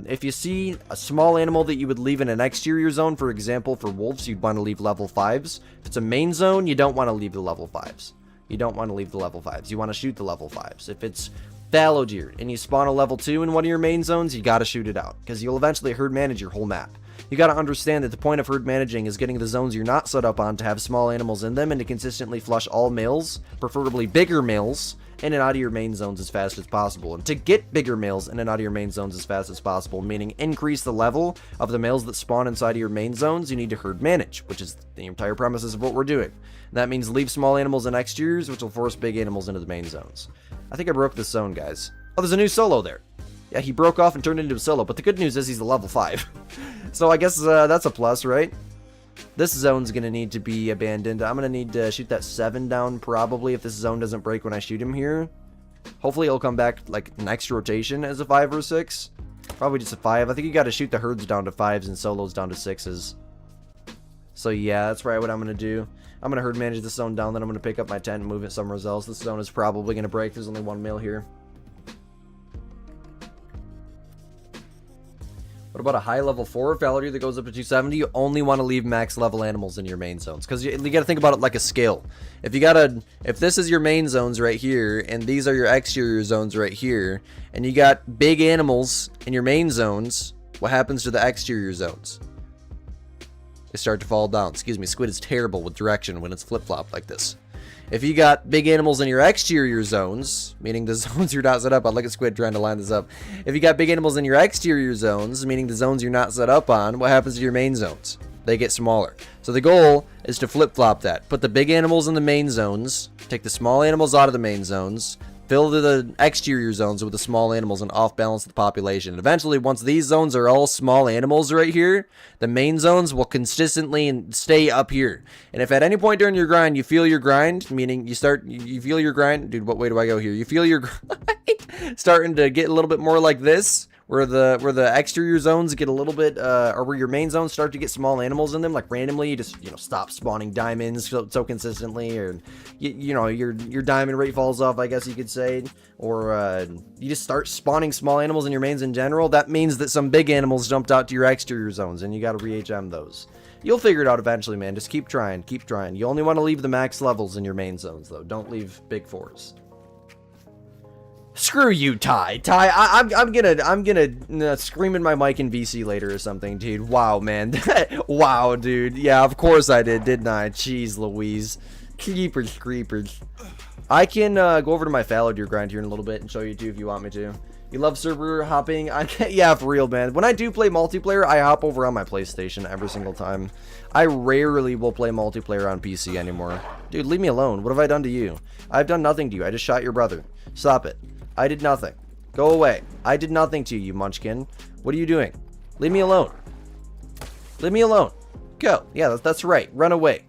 If you see a small animal that you would leave in an exterior zone, for example, for wolves, you'd want to leave level 5s. If it's a main zone, you don't want to leave the level 5s. You don't want to leave the level 5s. You want to shoot the level 5s. If it's fallow deer and you spawn a level 2 in one of your main zones, you got to shoot it out, because you'll eventually herd manage your whole map. You gotta understand that the point of herd managing is getting the zones you're not set up on to have small animals in them and to consistently flush all males, preferably bigger males, in and out of your main zones as fast as possible. And to get bigger males in and out of your main zones as fast as possible, meaning increase the level of the males that spawn inside of your main zones, you need to herd manage, which is the entire premises of what we're doing. And that means leave small animals in exteriors, which will force big animals into the main zones. I think I broke this zone, guys. Oh, there's a new solo there. Yeah, he broke off and turned into a solo, but the good news is he's a level 5. So I guess that's a plus, right? This zone's gonna need to be abandoned. I'm gonna need to shoot that 7 down probably if this zone doesn't break when I shoot him here. Hopefully he'll come back like next rotation as a 5 or 6. Probably just a 5. I think you gotta shoot the herds down to 5s and solos down to 6s. So yeah, that's probably what I'm gonna do. I'm gonna herd manage this zone down, then I'm gonna pick up my tent and move it somewhere else. This zone is probably gonna break. There's only 1 male here. What about a high level 4 Valkyrie that goes up to 270? You only want to leave max level animals in your main zones, because you got to think about it like a scale. If this is your main zones right here, and these are your exterior zones right here, and you got big animals in your main zones, what happens to the exterior zones? They start to fall down. Excuse me, Squid is terrible with direction when it's flip-flopped like this. If you got big animals in your exterior zones, meaning the zones you're not set up on, look at Squid trying to line this up. If you got big animals in your exterior zones, meaning the zones you're not set up on, what happens to your main zones? They get smaller. So the goal is to flip-flop that. Put the big animals in the main zones, take the small animals out of the main zones, fill the exterior zones with the small animals and off-balance the population. And eventually, once these zones are all small animals right here, the main zones will consistently stay up here. And if at any point during your grind you feel your grind, meaning you feel your grind, dude, what way do I go here? You feel your grind starting to get a little bit more like this, where the exterior zones get a little bit, or where your main zones start to get small animals in them, like randomly, you just, stop spawning diamonds so consistently, or, your diamond rate falls off, I guess you could say, or, you just start spawning small animals in your mains in general. That means that some big animals jumped out to your exterior zones, and you gotta re-HM those. You'll figure it out eventually, man. Just keep trying, keep trying. You only want to leave the max levels in your main zones, though. Don't leave big 4s. Screw you, Ty. Ty, I'm gonna scream in my mic in VC later or something, dude. Wow, man. Wow, dude. Yeah, of course I did, didn't I? Jeez Louise. Creepers. I can go over to my fallow deer grind here in a little bit and show you too if you want me to. You love server hopping? Yeah, for real, man. When I do play multiplayer, I hop over on my PlayStation every single time. I rarely will play multiplayer on PC anymore. Dude, leave me alone. What have I done to you? I've done nothing to you. I just shot your brother. Stop it. I did nothing. Go away. I did nothing to you, Munchkin. What are you doing? Leave me alone. Leave me alone. Go. Yeah, that's right. Run away.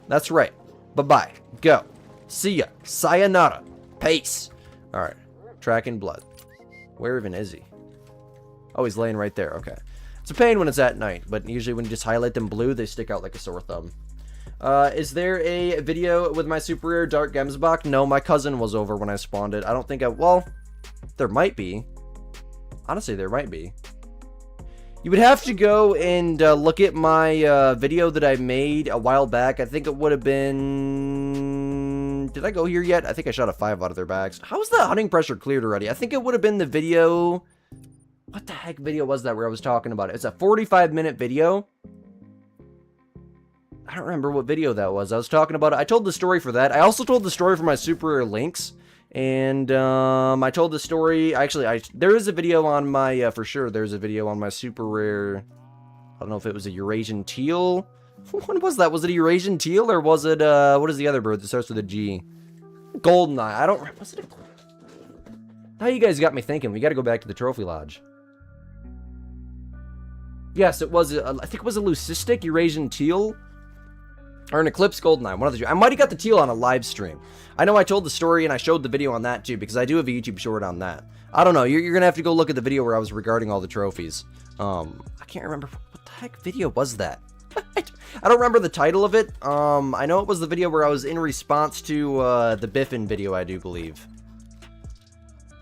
That's right. Bye-bye. Go. See ya. Sayonara. Peace. Alright. Tracking blood. Where even is he? Oh, he's laying right there. Okay. It's a pain when it's at night, but usually when you just highlight them blue, they stick out like a sore thumb. Is there a video with my super rare Dark Gemsbach? No, my cousin was over when I spawned it. I don't think well, there might be. Honestly, there might be. You would have to go and look at my video that I made a while back. I think it would have been... Did I go here yet? I think I shot a 5 out of their bags. How's the hunting pressure cleared already? I think it would have been the video... What the heck video was that where I was talking about it? It's a 45-minute video. I don't remember what video that was. I was talking about it. I told the story for that. I also told the story for my super rare links. And I told the story. Actually, there is a video on my, for sure, there's a video on my super rare. I don't know if it was a Eurasian teal. What was that? Was it a Eurasian teal or was it, what is the other bird that starts with a G? Goldeneye. I don't remember. Was it a... Now you guys got me thinking. We got to go back to the trophy lodge. Yes, it was, I think it was a leucistic Eurasian teal. Or an Eclipse Goldeneye, one of the two. I might have got the teal on a live stream. I know I told the story and I showed the video on that too, because I do have a YouTube short on that. I don't know, you're gonna have to go look at the video where I was regarding all the trophies. I can't remember, what the heck video was that? I don't remember the title of it. I know it was the video where I was in response to the Biffin video, I do believe.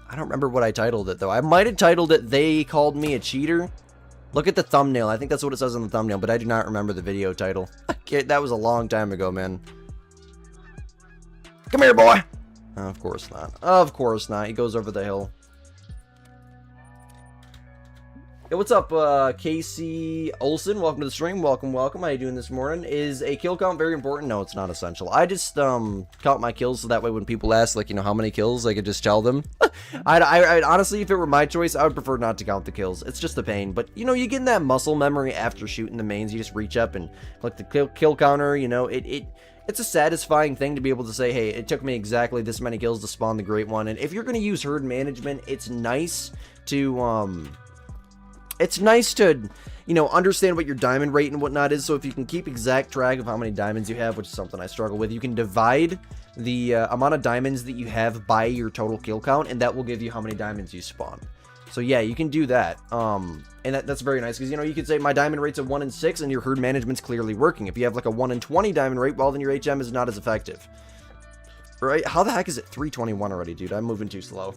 I don't remember what I titled it though. I might have titled it, They Called Me a Cheater. Look at the thumbnail. I think that's what it says on the thumbnail, but I do not remember the video title. That was a long time ago, man. Come here, boy! Oh, of course not. Of course not. He goes over the hill. Hey, what's up, Casey Olson? Welcome to the stream. Welcome. How you doing this morning? Is a kill count very important? No, it's not essential. I just count my kills so that way when people ask, like, you know, how many kills, I could just tell them. I honestly, if it were my choice, I would prefer not to count the kills. It's just a pain. But you know, you get in that muscle memory after shooting the mains. You just reach up and click the kill counter. You know, it's a satisfying thing to be able to say, hey, it took me exactly this many kills to spawn the great one. And if you're going to use herd management, it's nice to you know, understand what your diamond rate and whatnot is. So if you can keep exact track of how many diamonds you have, which is something I struggle with, you can divide the amount of diamonds that you have by your total kill count, and that will give you how many diamonds you spawn. So yeah, you can do that. And that's very nice, because, you know, you could say my diamond rate's a 1 in 6 and your herd management's clearly working. If you have like a 1 in 20 diamond rate, well, then your HM is not as effective. Right? How the heck is it 321 already, dude? I'm moving too slow.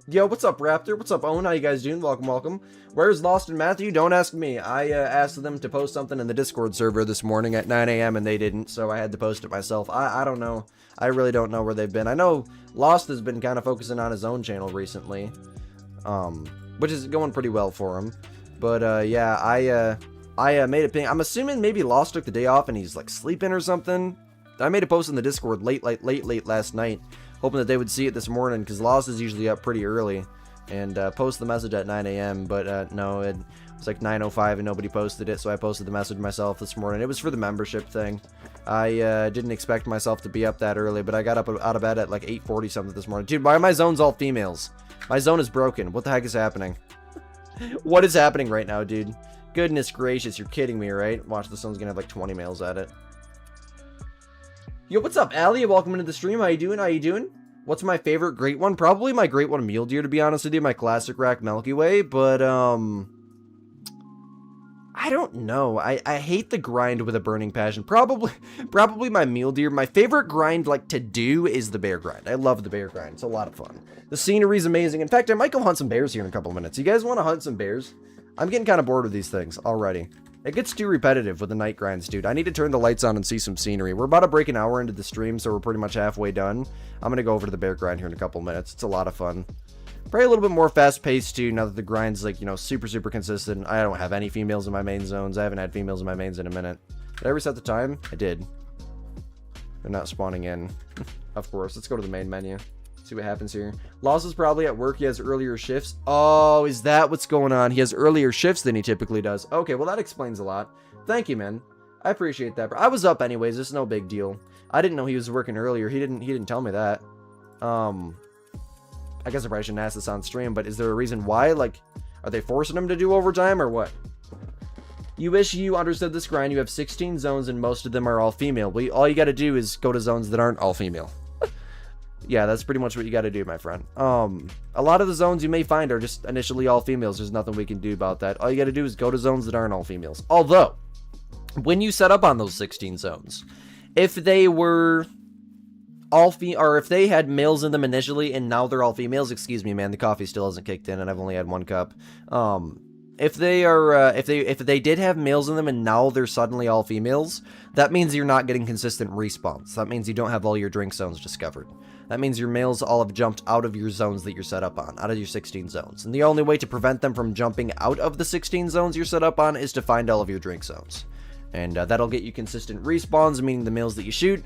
Yo, what's up, Raptor? What's up, Owen? How you guys doing? Welcome. Where's Lost and Matthew? Don't ask me. I asked them to post something in the Discord server this morning at 9 a.m. and they didn't, so I had to post it myself. I don't know. I really don't know where they've been. I know Lost has been kind of focusing on his own channel recently, which is going pretty well for him. But yeah, I made a ping. I'm assuming maybe Lost took the day off and he's like sleeping or something. I made a post in the Discord late last night, hoping that they would see it this morning, because Lost is usually up pretty early, and post the message at 9 a.m., but no, it was like 9:05 and nobody posted it, so I posted the message myself this morning. It was for the membership thing. I didn't expect myself to be up that early, but I got up out of bed at like 8:40 something this morning. Dude, why are my zones all females? My zone is broken. What the heck is happening? What is happening right now, dude? Goodness gracious, you're kidding me, right? Watch, this one's gonna have like 20 males at it. Yo, what's up, Allie? Welcome into the stream. How you doing? What's my favorite great one? Probably my great one mule deer, to be honest with you. My classic rack Milky Way, but I don't know. I hate the grind with a burning passion. Probably my mule deer. My favorite grind, like, to do is the bear grind. I love the bear grind. It's a lot of fun. The scenery is amazing. In fact, I might go hunt some bears here in a couple of minutes. You guys want to hunt some bears? I'm getting kind of bored with these things already. It gets too repetitive with the night grinds, dude. I need to turn the lights on and see some scenery. We're about to break an hour into the stream, so we're pretty much halfway done. I'm going to go over to the bear grind here in a couple minutes. It's a lot of fun. Probably a little bit more fast-paced, too, now that the grind's, like, you know, super consistent. I don't have any females in my main zones. I haven't had females in my mains in a minute. Did I reset the time? I did. They're not spawning in. Of course. Let's go to the main menu. See what happens here. Lost is probably at work. He has earlier shifts. Oh, is that what's going on? He has earlier shifts than he typically does. Okay, well, that explains a lot. Thank you, man. I appreciate that. I was up anyways. It's no big deal. I didn't know he was working earlier. He didn't tell me that. I guess I probably shouldn't ask this on stream, but is there a reason why? Like, are they forcing him to do overtime or what? You wish you understood this grind. You have 16 zones and most of them are all female. Well, all you got to do is go to zones that aren't all female. Yeah, that's pretty much what you got to do, my friend. A lot of the zones you may find are just initially all females. There's nothing we can do about that. All you got to do is go to zones that aren't all females. Although, when you set up on those 16 zones, if they were all or if they had males in them initially and now they're all females, excuse me, man, the coffee still hasn't kicked in and I've only had one cup. If they are, if they did have males in them and now they're suddenly all females, that means you're not getting consistent respawns. That means you don't have all your drink zones discovered. That means your males all have jumped out of your zones that you're set up on, out of your 16 zones. And the only way to prevent them from jumping out of the 16 zones you're set up on is to find all of your drink zones. And that'll get you consistent respawns, meaning the males that you shoot.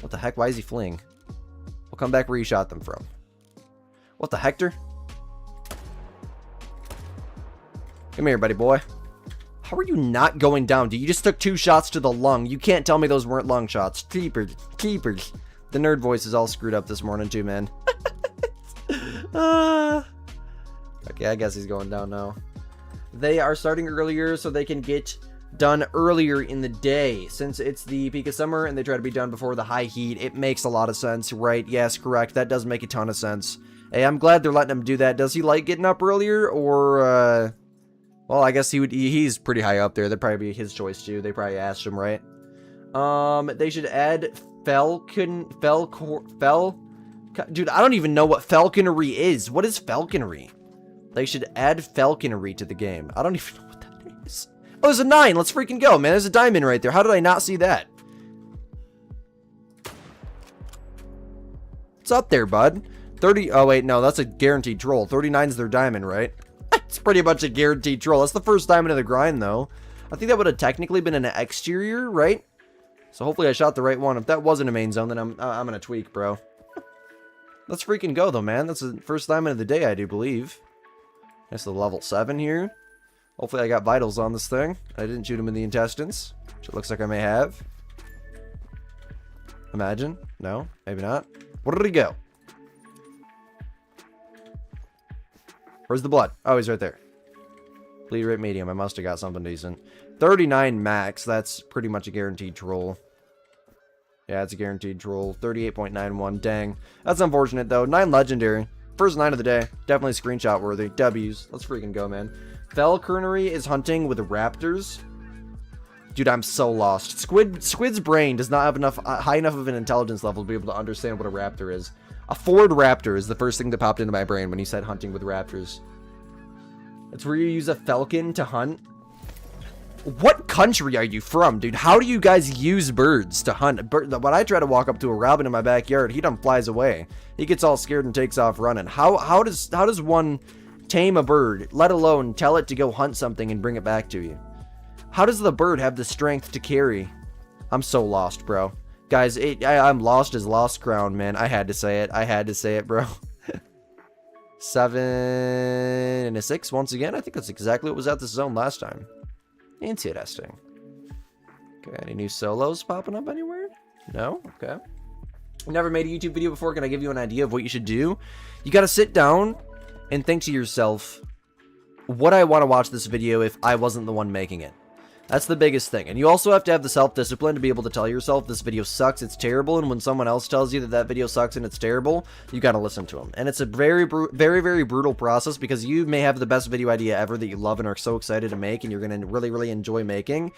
What the heck? Why is he fleeing? We'll come back where you shot them from. What the Hector? Come here, buddy boy. How are you not going down, dude? You just took 2 shots to the lung. You can't tell me those weren't lung shots. Keepers. The nerd voice is all screwed up this morning too, man. Okay, I guess he's going down now. They are starting earlier so they can get done earlier in the day. Since it's the peak of summer and they try to be done before the high heat, it makes a lot of sense, right? Yes, correct. That does make a ton of sense. Hey, I'm glad they're letting him do that. Does he like getting up earlier or, well, I guess he's pretty high up there. That'd probably be his choice too. They probably asked him, right? They should add dude, I don't even know what falconry is. What is falconry? They should add falconry to the game. I don't even know what that is. Oh, there's a 9. Let's freaking go, man. There's a diamond right there. How did I not see that? What's up there, bud? 30. Oh, wait, no, that's a guaranteed troll. 39's their diamond, right? It's pretty much a guaranteed troll. That's the first diamond of the grind, though. I think that would have technically been an exterior, right? So hopefully I shot the right one. If that wasn't a main zone, then I'm gonna tweak, bro. Let's freaking go, though, man. That's the first diamond of the day, I do believe. That's the level 7 here. Hopefully I got vitals on this thing. I didn't shoot him in the intestines, which it looks like I may have. Imagine. No, maybe not. Where did he go? Where's the blood? Oh, he's right there. Bleed rate medium. I must have got something decent. 39 max. That's pretty much a guaranteed troll. Yeah, it's a guaranteed troll. 38.91. Dang. That's unfortunate, though. 9 legendary. First 9 of the day. Definitely screenshot worthy. W's. Let's freaking go, man. Falconery is hunting with raptors. Dude, I'm so lost. Squid's brain does not have enough high enough of an intelligence level to be able to understand what a raptor is. A Ford Raptor is the first thing that popped into my brain when you said hunting with raptors. It's where you use a falcon to hunt. What country are you from, dude? How do you guys use birds to hunt? When I try to walk up to a robin in my backyard, he done flies away. He gets all scared and takes off running. How does one tame a bird, let alone tell it to go hunt something and bring it back to you? How does the bird have the strength to carry? I'm so lost, bro. Guys, I'm lost as lost crown, man. I had to say it. I had to say it, bro. 7 and a 6 once again. I think that's exactly what was at the zone last time. Interesting. Okay, any new solos popping up anywhere? No? Okay. Never made a YouTube video before. Can I give you an idea of what you should do? You gotta sit down and think to yourself, would I want to watch this video if I wasn't the one making it? That's the biggest thing. And you also have to have the self-discipline to be able to tell yourself this video sucks, it's terrible, and when someone else tells you that that video sucks and it's terrible, you gotta listen to them. And it's a very, very brutal process because you may have the best video idea ever that you love and are so excited to make and you're gonna really enjoy making,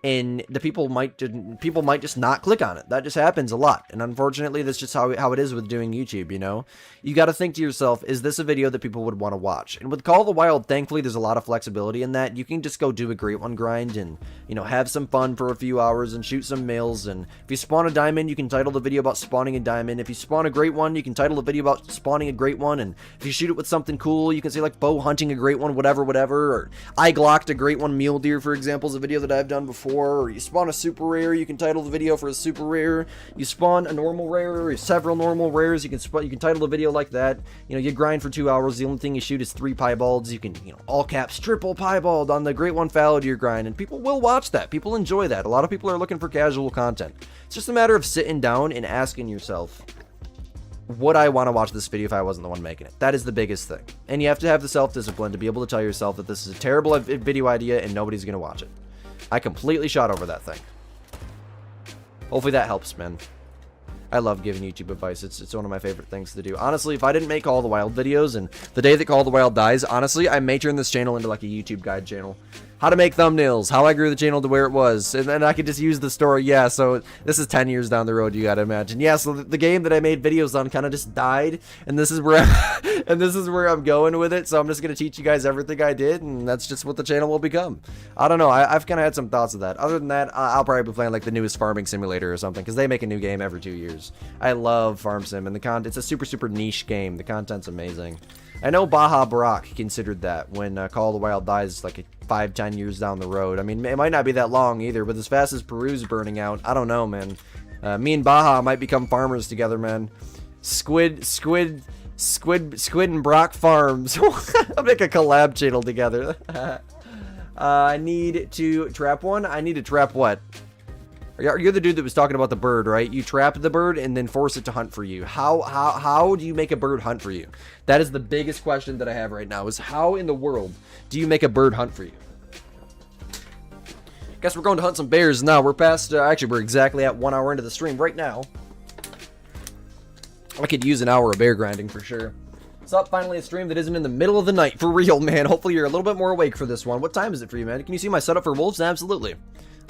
and the people might just not click on it. That just happens a lot, and unfortunately that's just how it is with doing YouTube, you know? You gotta think to yourself, is this a video that people would want to watch? And with Call of the Wild, thankfully there's a lot of flexibility in that. You can just go do a Great One grind and, you know, have some fun for a few hours and shoot some mills, and if you spawn a diamond, you can title the video about spawning a diamond. If you spawn a Great One, you can title the video about spawning a Great One, and if you shoot it with something cool, you can say like bow hunting a Great One, whatever, or I glocked a Great One mule deer, for example, is a video that I've done before. Or you spawn a super rare, you can title the video for a super rare. You spawn a normal rare or several normal rares, you can title the video like that. You know, you grind for 2 hours, the only thing you shoot is 3 piebalds. You can, you know, all caps triple piebald on the Great One fallow deer grind, and people will watch that. People enjoy that. A lot of people are looking for casual content. It's just a matter of sitting down and asking yourself, would I want to watch this video if I wasn't the one making it? That is the biggest thing. And you have to have the self-discipline to be able to tell yourself that this is a terrible video idea and nobody's going to watch it. I completely shot over that thing. Hopefully that helps, man. I love giving YouTube advice. It's one of my favorite things to do. Honestly, if I didn't make Call of the Wild videos, and the day that Call of the Wild dies, honestly, I may turn this channel into like a YouTube guide channel. How to make thumbnails, how I grew the channel to where it was, and then I could just use the story. Yeah, so this is 10 years down the road, you gotta imagine. Yeah, so the game that I made videos on kind of just died, and this is where I'm going with it. So I'm just gonna teach you guys everything I did, and that's just what the channel will become. I don't know. I've kind of had some thoughts of that. Other than that, I'll probably be playing like the newest farming simulator or something, because they make a new game every 2 years. I love Farm Sim, and the content. It's a super niche game. The content's amazing. I know Baja Brock considered that when Call of the Wild dies like 5-10 years down the road. I mean, it might not be that long either, but as fast as Peru's burning out, I don't know, man. Me and Baja might become farmers together, man. Squid and Brock Farms. I'll make a collab channel together. I need to trap one. I need to trap what? You're the dude that was talking about the bird, right? You trap the bird and then force it to hunt for you. How do you make a bird hunt for you? That is the biggest question that I have right now, is how in the world do you make a bird hunt for you? Guess we're going to hunt some bears now. We're past, actually, we're exactly at 1 hour into the stream right now. I could use an hour of bear grinding for sure. What's up? Finally a stream that isn't in the middle of the night for real, man. Hopefully you're a little bit more awake for this one. What time is it for you, man? Can you see my setup for wolves? Absolutely.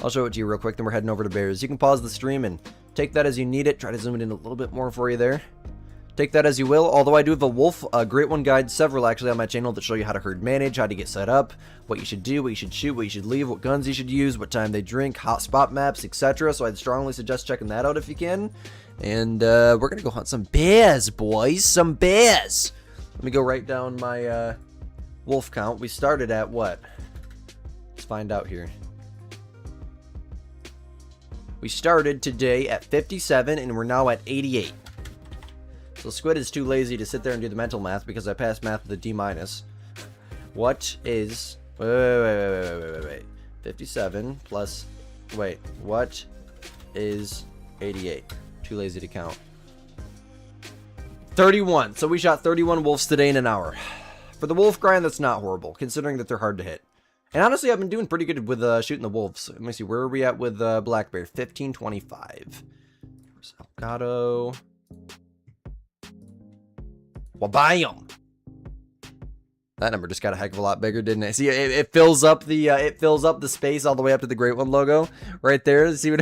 I'll show it to you real quick, then we're heading over to bears. You can pause the stream and take that as you need it. Try to zoom it in a little bit more for you there. Take that as you will, although I do have a wolf, Great One guide, several actually on my channel that show you how to herd manage, how to get set up, what you should do, what you should shoot, what you should leave, what guns you should use, what time they drink, hot spot maps, etc. So I'd strongly suggest checking that out if you can. And we're going to go hunt some bears, boys, some bears. Let me go write down my wolf count. We started at what? Let's find out here. We started today at 57, and we're now at 88. So Squid is too lazy to sit there and do the mental math because I passed math with a D-. What is... Wait. 57 plus... Wait, what is 88? Too lazy to count. 31. So we shot 31 wolves today in an hour. For the wolf grind, that's not horrible, considering that they're hard to hit. And honestly, I've been doing pretty good with shooting the wolves. Let me see, where are we at with Black Bear? 1525. Where's Elgato? Wabayum! That number just got a heck of a lot bigger, didn't it? See, it fills up the space all the way up to the Great One logo right there. See what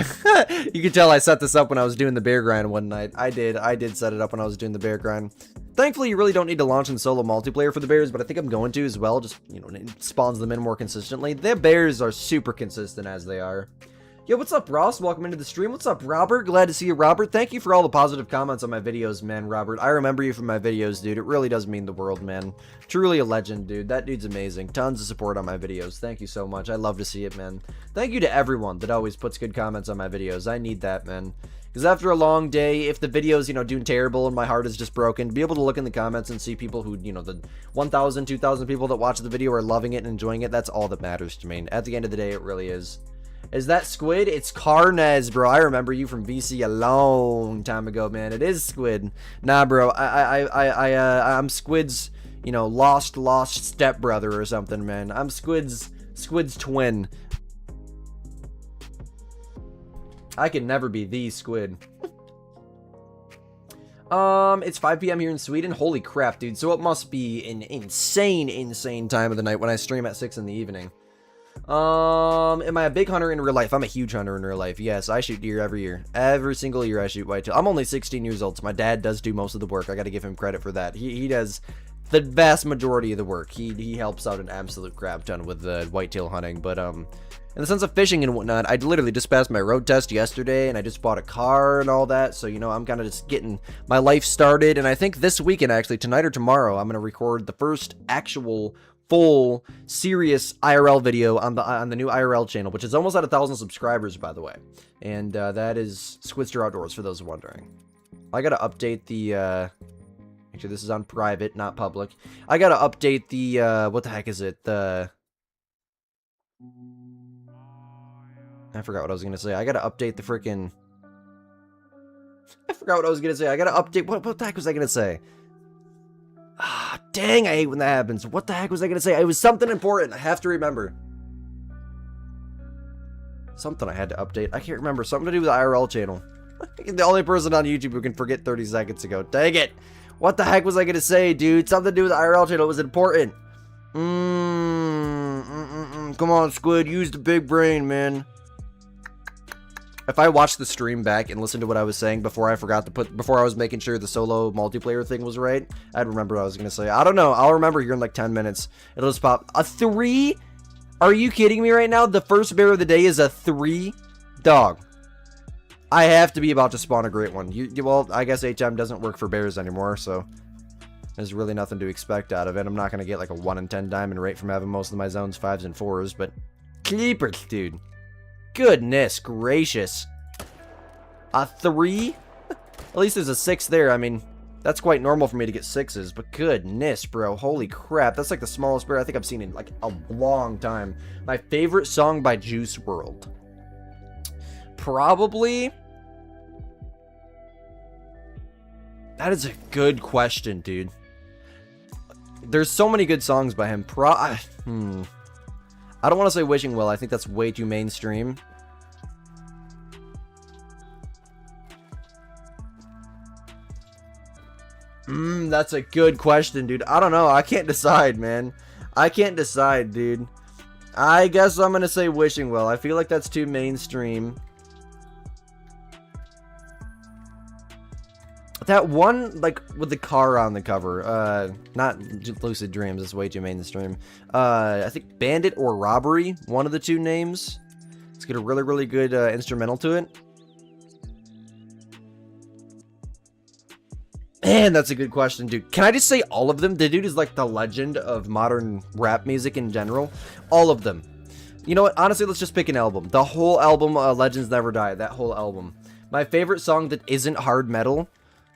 you can tell I set this up when I was doing the bear grind one night. I did set it up when I was doing the bear grind. Thankfully, you really don't need to launch in solo multiplayer for the bears, but I think I'm going to as well. Just, you know, it spawns them in more consistently. The bears are super consistent as they are. Yo, what's up, Ross? Welcome into the stream. What's up, Robert? Glad to see you, Robert. Thank you for all the positive comments on my videos, man, Robert. I remember you from my videos, dude. It really does mean the world, man. Truly a legend, dude. That dude's amazing. Tons of support on my videos. Thank you so much. I love to see it, man. Thank you to everyone that always puts good comments on my videos. I need that, man. Because after a long day, if the video's, you know, doing terrible and my heart is just broken, to be able to look in the comments and see people who, you know, the 1,000, 2,000 people that watch the video are loving it and enjoying it, that's all that matters to me. At the end of the day, it really is. Is that Squid? It's Carnez, bro. I remember you from VC a long time ago, man. It is Squid. Nah, bro. I'm Squid's, you know, lost stepbrother or something, man. I'm Squid's twin. I can never be the Squid. It's 5 p.m. here in Sweden. Holy crap, dude. So it must be an insane time of the night when I stream at 6 in the evening. Am I a big hunter in real life? I'm a huge hunter in real life. Yes, I shoot deer every year. Every single year I shoot whitetail. I'm only 16 years old, so my dad does do most of the work. I gotta give him credit for that. He does the vast majority of the work. He helps out an absolute crap ton with the whitetail hunting, but, in the sense of fishing and whatnot, I literally just passed my road test yesterday, and I just bought a car and all that, so, you know, I'm kind of just getting my life started, and I think this weekend, actually, tonight or tomorrow, I'm going to record the first actual full serious IRL video on the new IRL channel, which is almost at 1,000 subscribers, by the way, and that is Squidster Outdoors, for those wondering. I got to update the, actually, this is on private, not public. I got to update the, what the heck is it, I forgot what I was going to say. I got to update the freaking... I forgot what I was going to say. I got to update... What the heck was I going to say? Ah, dang, I hate when that happens. What the heck was I going to say? It was something important. I have to remember. Something I had to update. I can't remember. Something to do with the IRL channel. The only person on YouTube who can forget 30 seconds ago. Dang it. What the heck was I going to say, dude? Something to do with the IRL channel. It was important. Come on, Squid. Use the big brain, man. If I watched the stream back and listened to what I was saying before I forgot to before I was making sure the solo multiplayer thing was right, I'd remember what I was going to say. I don't know. I'll remember here in like 10 minutes. It'll just pop. A 3? Are you kidding me right now? The first bear of the day is a 3? Dog. I have to be about to spawn a great one. Well, I guess HM doesn't work for bears anymore, so there's really nothing to expect out of it. I'm not going to get like a 1 in 10 diamond rate from having most of my zones 5s and 4s, but keepers, dude. Goodness gracious. A 3? At least there's a 6 there. I mean, that's quite normal for me to get 6s, but goodness, bro. Holy crap. That's like the smallest bear I think I've seen in like a long time. My favorite song by Juice WRLD. Probably. That is a good question, dude. There's so many good songs by him. I don't want to say Wishing Well. I think that's way too mainstream. That's a good question, dude. I don't know. I can't decide, man. I can't decide, dude. I guess I'm going to say Wishing Well. I feel like that's too mainstream. That one, like, with the car on the cover, not Lucid Dreams, that's way too mainstream. I think Bandit or Robbery, one of the two names. It's got a really good instrumental to it. Man, that's a good question, dude. Can I just say all of them? The dude is like the legend of modern rap music in general. All of them. You know what? Honestly, let's just pick an album. The whole album, Legends Never Die. That whole album. My favorite song that isn't hard metal.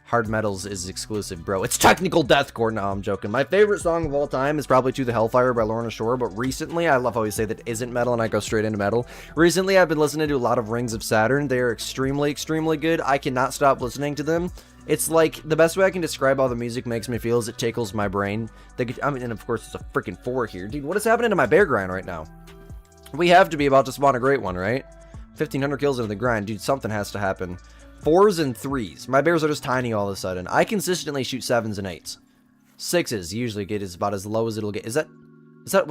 Hard metals is exclusive, bro. It's technical deathcore. No, I'm joking. My favorite song of all time is probably To the Hellfire by Lorna Shore, but recently, I love how you say that isn't metal and I go straight into metal. Recently, I've been listening to a lot of Rings of Saturn. They are extremely, extremely good. I cannot stop listening to them. It's like, the best way I can describe how the music makes me feel is it tickles my brain. I mean, and of course, it's a freaking 4 here. Dude, what is happening to my bear grind right now? We have to be about to spawn a great one, right? 1,500 kills into the grind. Dude, something has to happen. 4s and 3s. My bears are just tiny all of a sudden. I consistently shoot 7s and 8s. 6s usually get about as low as it'll get. Was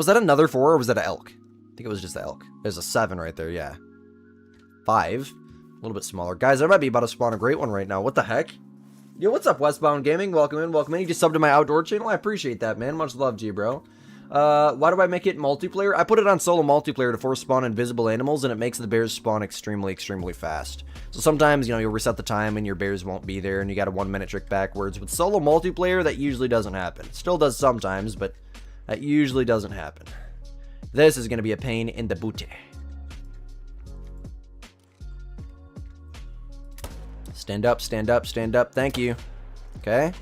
that another 4 or was that an elk? I think it was just the elk. There's a 7 right there, yeah. 5. A little bit smaller. Guys, I might be about to spawn a great one right now. What the heck? Yo, what's up, Westbound Gaming? Welcome in, welcome in. You just subbed to my outdoor channel. I appreciate that, man. Much love to you, bro. Why do I make it multiplayer? I put it on solo multiplayer to force spawn invisible animals, and it makes the bears spawn extremely, extremely fast. So sometimes, you know, you'll reset the time and your bears won't be there, and you got a 1-minute trick backwards. With solo multiplayer, that usually doesn't happen. It still does sometimes, but that usually doesn't happen. This is going to be a pain in the booty. Stand up, stand up, stand up. Thank you. Okay.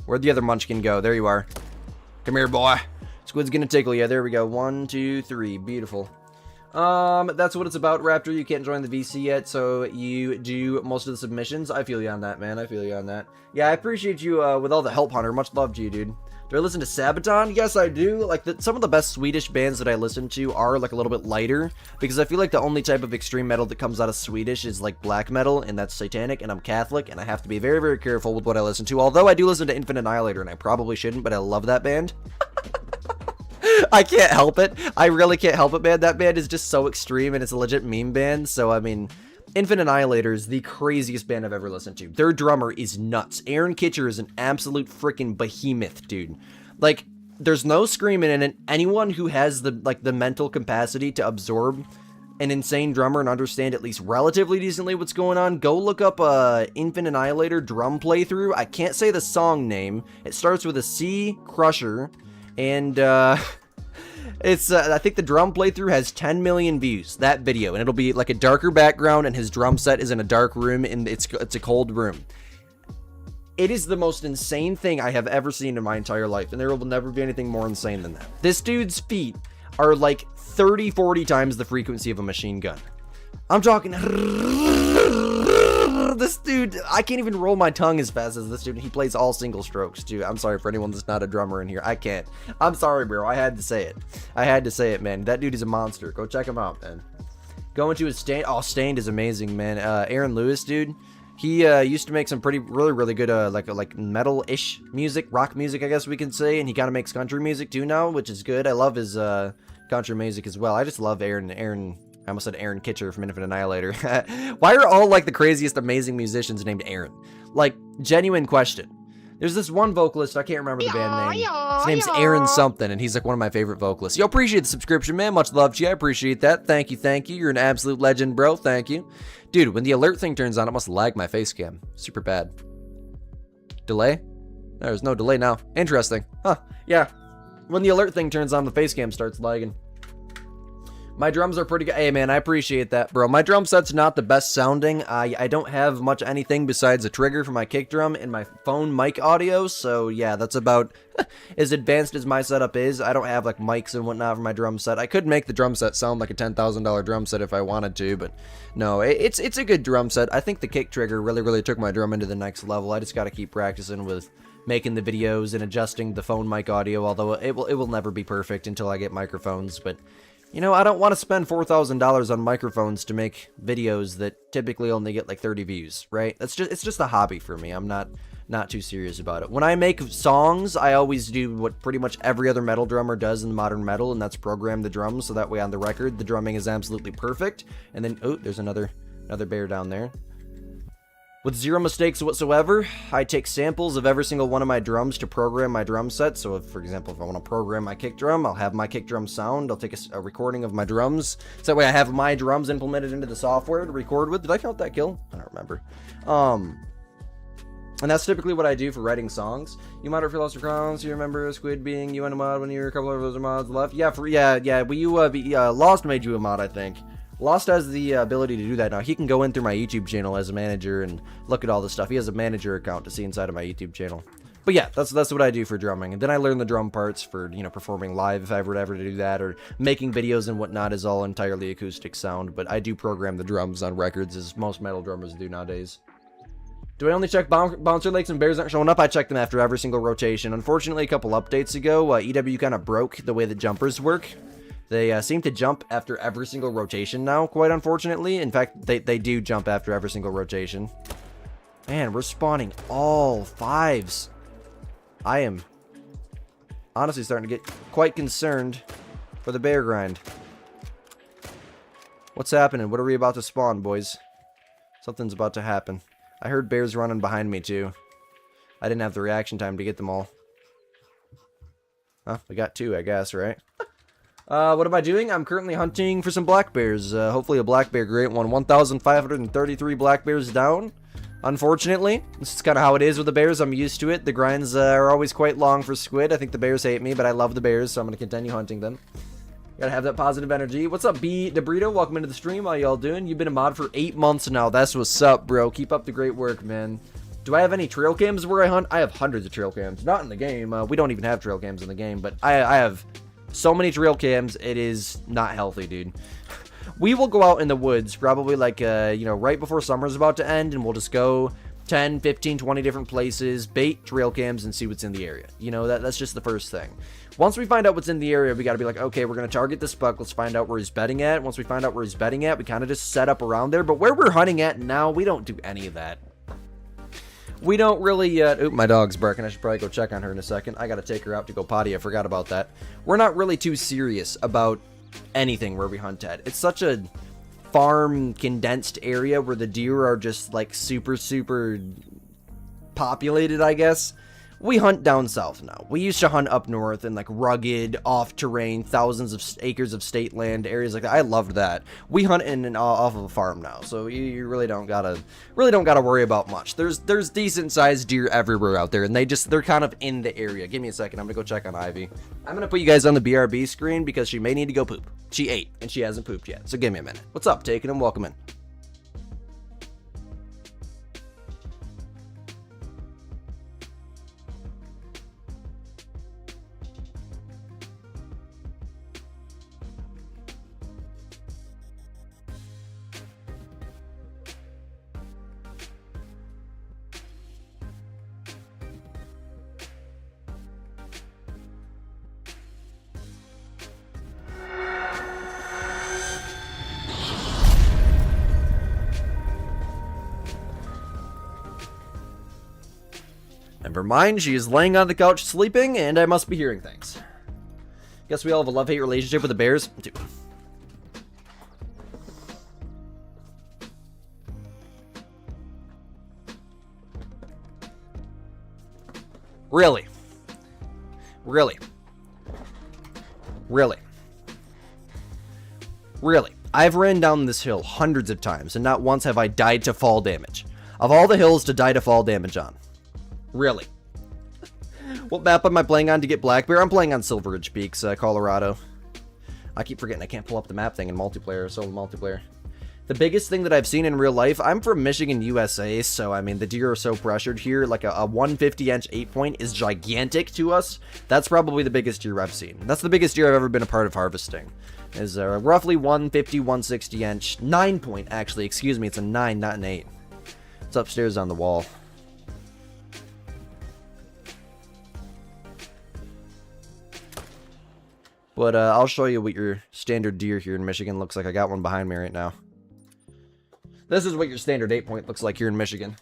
Where'd the other munchkin go? There you are. Come here, boy. Squid's gonna tickle you. There we go. 1, 2, 3. Beautiful. That's what it's about, Raptor. You can't join the VC yet, so you do most of the submissions. I feel you on that, man. I feel you on that. Yeah, I appreciate you with all the help, Hunter. Much love to you, dude. Do I listen to Sabaton? Yes, I do. Like, some of the best Swedish bands that I listen to are, like, a little bit lighter, because I feel like the only type of extreme metal that comes out of Swedish is, like, black metal, and that's satanic, and I'm Catholic, and I have to be very, very careful with what I listen to, although I do listen to Infinite Annihilator, and I probably shouldn't, but I love that band. I can't help it. I really can't help it, man. That band is just so extreme, and it's a legit meme band, so, I mean... Infinite Annihilator is the craziest band I've ever listened to. Their drummer is nuts. Aaron Kitcher is an absolute freaking behemoth, dude. Like, there's no screaming in it. Anyone who has the mental capacity to absorb an insane drummer and understand at least relatively decently what's going on, go look up Infinite Annihilator drum playthrough. I can't say the song name. It starts with a C, Crusher, and it's, I think the drum playthrough has 10 million views, that video, and it'll be like a darker background, and his drum set is in a dark room, and it's a cold room. It is the most insane thing I have ever seen in my entire life, and there will never be anything more insane than that. This dude's feet are like 30, 40 times the frequency of a machine gun. I'm talking... This dude, I can't even roll my tongue as fast as this dude. He plays all single strokes, too. I'm sorry for anyone that's not a drummer in here. I can't. I'm sorry, bro. I had to say it. I had to say it, man. That dude is a monster. Go check him out, man. Going to his Stained. Oh, Stained is amazing, man. Aaron Lewis, dude. He used to make some really good like metal-ish music, rock music, I guess we can say, and he kind of makes country music too now, which is good. I love his country music as well. I just love Aaron. I almost said Aaron Kitcher from Infinite Annihilator. Why are all like the craziest, amazing musicians named Aaron? Like, genuine question. There's this one vocalist, I can't remember the band name. His name's Aaron something, and he's like one of my favorite vocalists. Yo, appreciate the subscription, man. Much love to you. I appreciate that. Thank you, thank you. You're an absolute legend, bro. Thank you. Dude, when the alert thing turns on, it must lag my face cam. Super bad. Delay? There's no delay now. Interesting. Huh. Yeah. When the alert thing turns on, the face cam starts lagging. My drums are pretty good. Hey, man, I appreciate that, bro. My drum set's not the best sounding. I don't have much anything besides a trigger for my kick drum and my phone mic audio, so yeah, that's about as advanced as my setup is. I don't have, like, mics and whatnot for my drum set. I could make the drum set sound like a $10,000 drum set if I wanted to, but no, it's a good drum set. I think the kick trigger really took my drum into the next level. I just gotta keep practicing with making the videos and adjusting the phone mic audio, although it will never be perfect until I get microphones, but... You know, I don't want to spend $4,000 on microphones to make videos that typically only get like 30 views, right? It's just a hobby for me. I'm not too serious about it. When I make songs, I always do what pretty much every other metal drummer does in modern metal, and that's program the drums so that way on the record the drumming is absolutely perfect. And then, oh, there's another bear down there. With zero mistakes whatsoever, I take samples of every single one of my drums to program my drum set. So, if, for example, if I want to program my kick drum, I'll have my kick drum sound. I'll take a recording of my drums. So that way I have my drums implemented into the software to record with. Did I count that kill? I don't remember. And that's typically what I do for writing songs. You mod if you lost your crowns. You remember Squid being you and a mod when you were a couple of those mods left? Yeah, Lost made you a mod, I think. Lost has the ability to do that now. He can go in through my YouTube channel as a manager and look at all the stuff. He has a manager account to see inside of my YouTube channel. But yeah, that's what I do for drumming. And then I learn the drum parts for, you know, performing live if I were ever to do that, or making videos and whatnot is all entirely acoustic sound. But I do program the drums on records, as most metal drummers do nowadays. Do I only check bouncer lakes when bears aren't showing up? I check them after every single rotation. Unfortunately, a couple updates ago, EW kind of broke the way that jumpers work. They seem to jump after every single rotation now, quite unfortunately. In fact, they do jump after every single rotation. Man, we're spawning all 5s. I am honestly starting to get quite concerned for the bear grind. What's happening? What are we about to spawn, boys? Something's about to happen. I heard bears running behind me, too. I didn't have the reaction time to get them all. Huh, we got 2, I guess, right? What am I doing? I'm currently hunting for some black bears. Hopefully a black bear great one. 1,533 black bears down. Unfortunately, this is kind of how it is with the bears. I'm used to it. The grinds are always quite long for Squid. I think the bears hate me, but I love the bears, so I'm going to continue hunting them. Gotta have that positive energy. What's up, B. Debrito? Welcome into the stream. How y'all doing? You've been a mod for 8 months now. That's what's up, bro. Keep up the great work, man. Do I have any trail cams where I hunt? I have hundreds of trail cams. Not in the game. We don't even have trail cams in the game, but I have so many trail cams. It is not healthy, dude. We will go out in the woods probably like, you know, right before summer's about to end, and we'll just go 10, 15, 20 different places, bait trail cams, and see what's in the area. You know, that's just the first thing. Once we find out what's in the area, we got to be like, okay, we're going to target this buck. Let's find out where he's bedding at. Once we find out where he's bedding at, we kind of just set up around there. But where we're hunting at now, we don't do any of that. We don't really, oop, my dog's barking. I should probably go check on her in a second. I got to take her out to go potty. I forgot about that. We're not really too serious about anything where we hunt at. It's such a farm condensed area where the deer are just like super populated, I guess. We hunt down south now. We used to hunt up north in like rugged, off terrain, thousands of acres of state land, areas like that. I loved that. We hunt in and off of a farm now, so you really don't gotta worry about much. There's decent sized deer everywhere out there, and they're kind of in the area. Give me a second. I'm gonna go check on Ivy. I'm gonna put you guys on the BRB screen because she may need to go poop. She ate and she hasn't pooped yet, so give me a minute. What's up, Taking him? Welcome in. Never mind, she is laying on the couch sleeping, and I must be hearing things. Guess we all have a love-hate relationship with the bears. Dude. Really? Really? Really? Really? I've ran down this hill hundreds of times, and not once have I died to fall damage. Of all the hills to die to fall damage on. Really? What map am I playing on to get Black Bear? I'm playing on Silver Ridge Peaks, Colorado. I keep forgetting I can't pull up the map thing in multiplayer, solo multiplayer. The biggest thing that I've seen in real life, I'm from Michigan, USA, so I mean, the deer are so pressured here. Like a 150-inch 8-point is gigantic to us. That's probably the biggest deer I've seen. That's the biggest deer I've ever been a part of harvesting. Is roughly 150, 160-inch 9-point, actually. Excuse me, it's a 9, not an 8. It's upstairs on the wall. But I'll show you what your standard deer here in Michigan looks like. I got one behind me right now. This is what your standard 8-point looks like here in Michigan.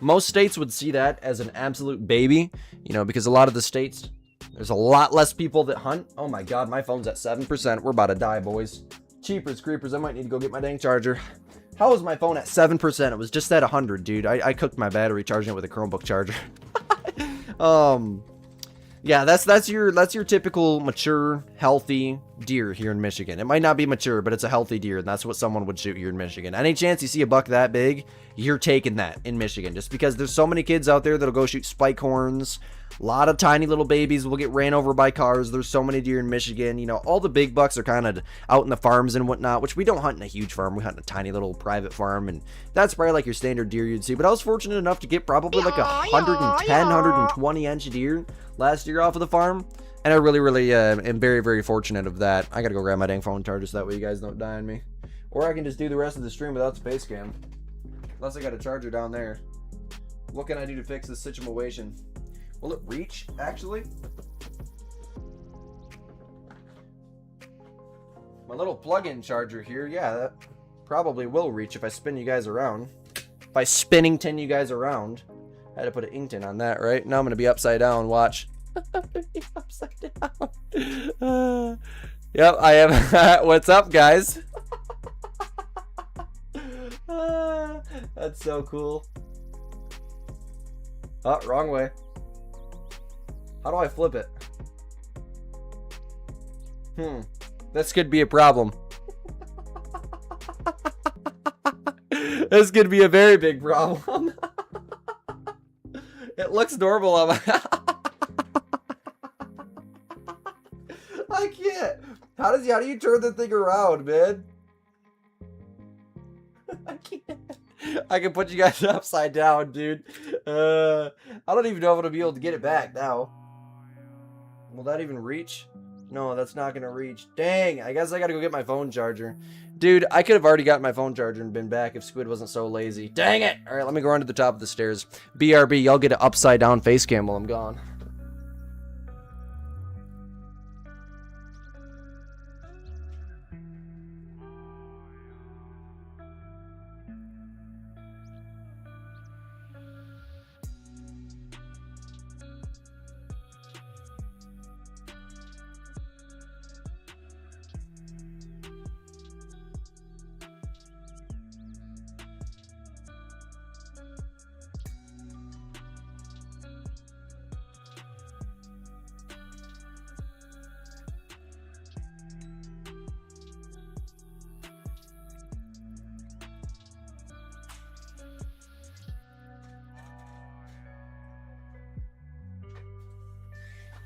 Most states would see that as an absolute baby, you know, because a lot of the states, there's a lot less people that hunt. Oh my god, my phone's at 7%. We're about to die, boys. Cheapers, creepers, I might need to go get my dang charger. How is my phone at 7%? It was just at 100, dude. I cooked my battery charging it with a Chromebook charger. Yeah, that's your typical mature, healthy deer here in Michigan. It might not be mature, but it's a healthy deer, and that's what someone would shoot here in Michigan. Any chance you see a buck that big, you're taking that in Michigan, just because there's so many kids out there that'll go shoot spike horns. A lot of tiny little babies will get ran over by cars. There's so many deer in Michigan. You know, all the big bucks are kind of out in the farms and whatnot, which we don't hunt in a huge farm. We hunt in a tiny little private farm, and that's probably like your standard deer you'd see. But I was fortunate enough to get probably like 110, 120 inch deer last year off of the farm, and I really am very fortunate of that. I gotta go grab my dang phone charger so that way you guys don't die on me, or I can just do the rest of the stream without the face cam, unless I got a charger down there. What can I do to fix this situation? Will it reach, actually? My little plug-in charger here, yeah, that probably will reach if I spin you guys around. If I Spinnington you guys around. I had to put an Inkton on that, right? Now I'm gonna be upside down, watch. Upside down. Yep, I am. What's up, guys? That's so cool. Oh, wrong way. How do I flip it? This could be a problem. This could be a very big problem. It looks normal on my... I can't. How do you turn the thing around, man? I can't. I can put you guys upside down, dude. I don't even know if I'm gonna be able to get it back now. Will that even reach? No, that's not gonna reach. Dang, I guess I gotta go get my phone charger. Dude, I could have already gotten my phone charger and been back if Squid wasn't so lazy. Dang it! Alright, let me go run to the top of the stairs. BRB, y'all get an upside down face cam while I'm gone.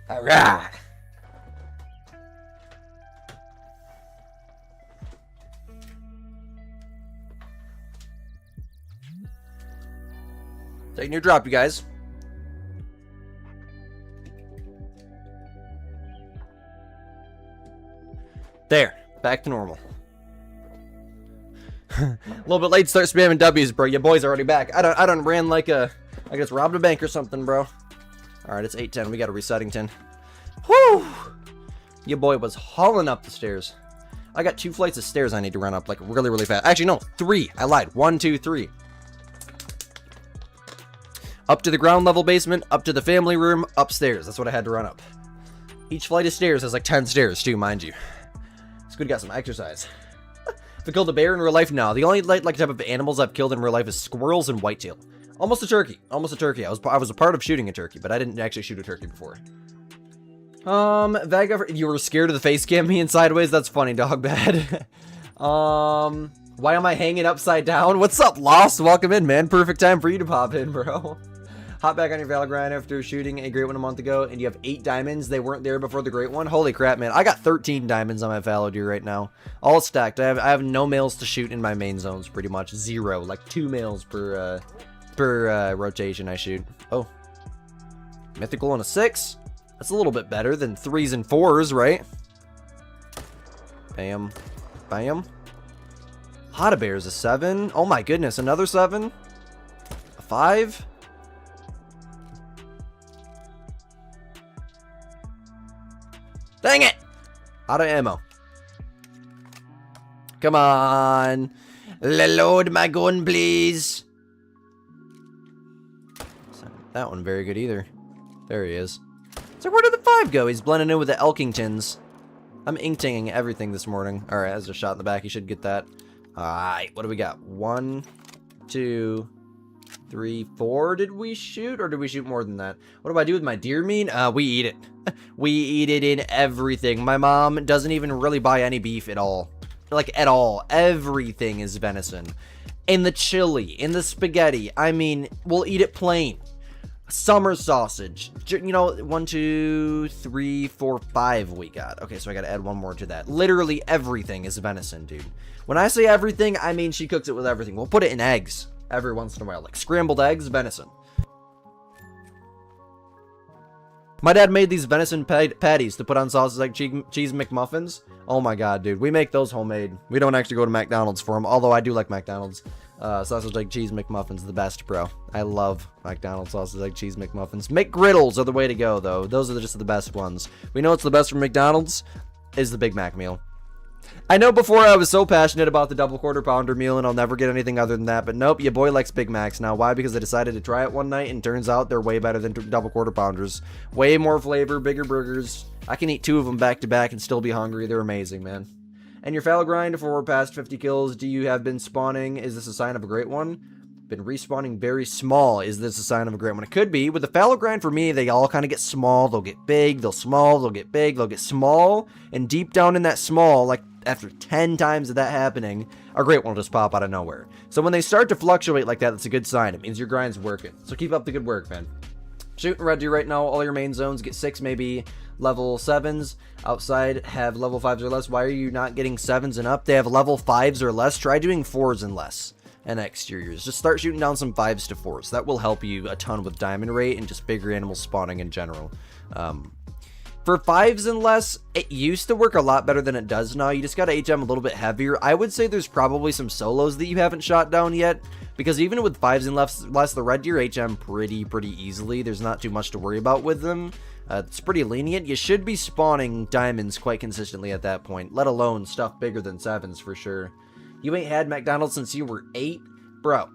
All right. Taking your drop, you guys. There, back to normal. A little bit late to start spamming W's, bro. Your boy's already back. I done ran like I just robbed a bank or something, bro. Alright, it's 8:10. We got a resettington. Whew! Your boy was hauling up the stairs. I got 2 flights of stairs I need to run up, like, really fast. Actually, no, 3. I lied. 1, 2, 3. Up to the ground level basement, up to the family room, upstairs. That's what I had to run up. Each flight of stairs has like 10 stairs, too, mind you. Squid got some exercise. If I killed a bear in real life, no. The only like type of animals I've killed in real life is squirrels and whitetail. Almost a turkey. Almost a turkey. I was a part of shooting a turkey, but I didn't actually shoot a turkey before. Vega, you were scared of the face cam me in sideways? That's funny, dog bad. Why am I hanging upside down? What's up, Lost? Welcome in, man. Perfect time for you to pop in, bro. Hop back on your Valor grind after shooting a great one a month ago, and you have 8 diamonds. They weren't there before the great one. Holy crap, man. I got 13 diamonds on my fallow deer right now. All stacked. I have no males to shoot in my main zones, pretty much. 0. Like 2 males per rotation I shoot. Oh. Mythical on a 6. That's a little bit better than 3s and 4s, right? Bam. Bam. A lot of bears. A 7. Oh my goodness. Another 7. A 5. Dang it! Out of ammo. Come on. Load my gun, please. That one very good either. There he is. So where did the 5 go? He's blending in with the Elkingtons. I'm inktinging everything this morning. Alright, that's a shot in the back. You should get that. Alright, what do we got? 1, 2, 3, 4 did we shoot? Or did we shoot more than that? What do I do with my deer meat? We eat it. We eat it in everything. My mom doesn't even really buy any beef at all. Like, at all. Everything is venison. In the chili, in the spaghetti. I mean, we'll eat it plain. Summer sausage. You know, 1, 2, 3, 4, 5 we got. Okay, so I gotta add one more to that. Literally everything is venison, dude. When I say everything, I mean she cooks it with everything. We'll put it in eggs every once in a while. Like scrambled eggs, venison. My dad made these venison patties to put on sauces like cheese McMuffins. Oh my god, dude. We make those homemade. We don't actually go to McDonald's for them, although I do like McDonald's. Sausage like cheese McMuffins, the best, bro. I love McDonald's sausage like cheese McMuffins. McGriddles are the way to go, though. Those are just the best ones. We know what's the best from McDonald's is the Big Mac meal. I know before I was so passionate about the double quarter pounder meal and I'll never get anything other than that, but nope, your boy likes Big Macs now. Why? Because I decided to try it one night and turns out they're way better than double quarter pounders. Way more flavor, bigger burgers. I can eat 2 of them back to back and still be hungry. They're amazing, man. And your fallow grind for we're past 50 kills. Do you have been spawning? Is this a sign of a great one? Been respawning very small. Is this a sign of a great one? It could be. With the fallow grind, for me, they all kind of get small. They'll get big. They'll small. They'll get big. They'll get small. And deep down in that small, like after 10 times of that happening, a great one will just pop out of nowhere. So when they start to fluctuate like that, that's a good sign. It means your grind's working. So keep up the good work, man. Shooting red deer right now. All your main zones get 6, maybe level 7s. Outside have level 5s or less. Why are you not getting 7s and up? They have level 5s or less. Try doing 4s and less. And exteriors. Just start shooting down some 5s to 4s. That will help you a ton with diamond rate and just bigger animal spawning in general. For 5s and less, it used to work a lot better than it does now. You just gotta HM a little bit heavier. I would say there's probably some solos that you haven't shot down yet, because even with 5s and less, the red deer HM pretty easily. There's not too much to worry about with them. It's pretty lenient. You should be spawning diamonds quite consistently at that point, let alone stuff bigger than 7s for sure. You ain't had McDonald's since you were 8? Bro,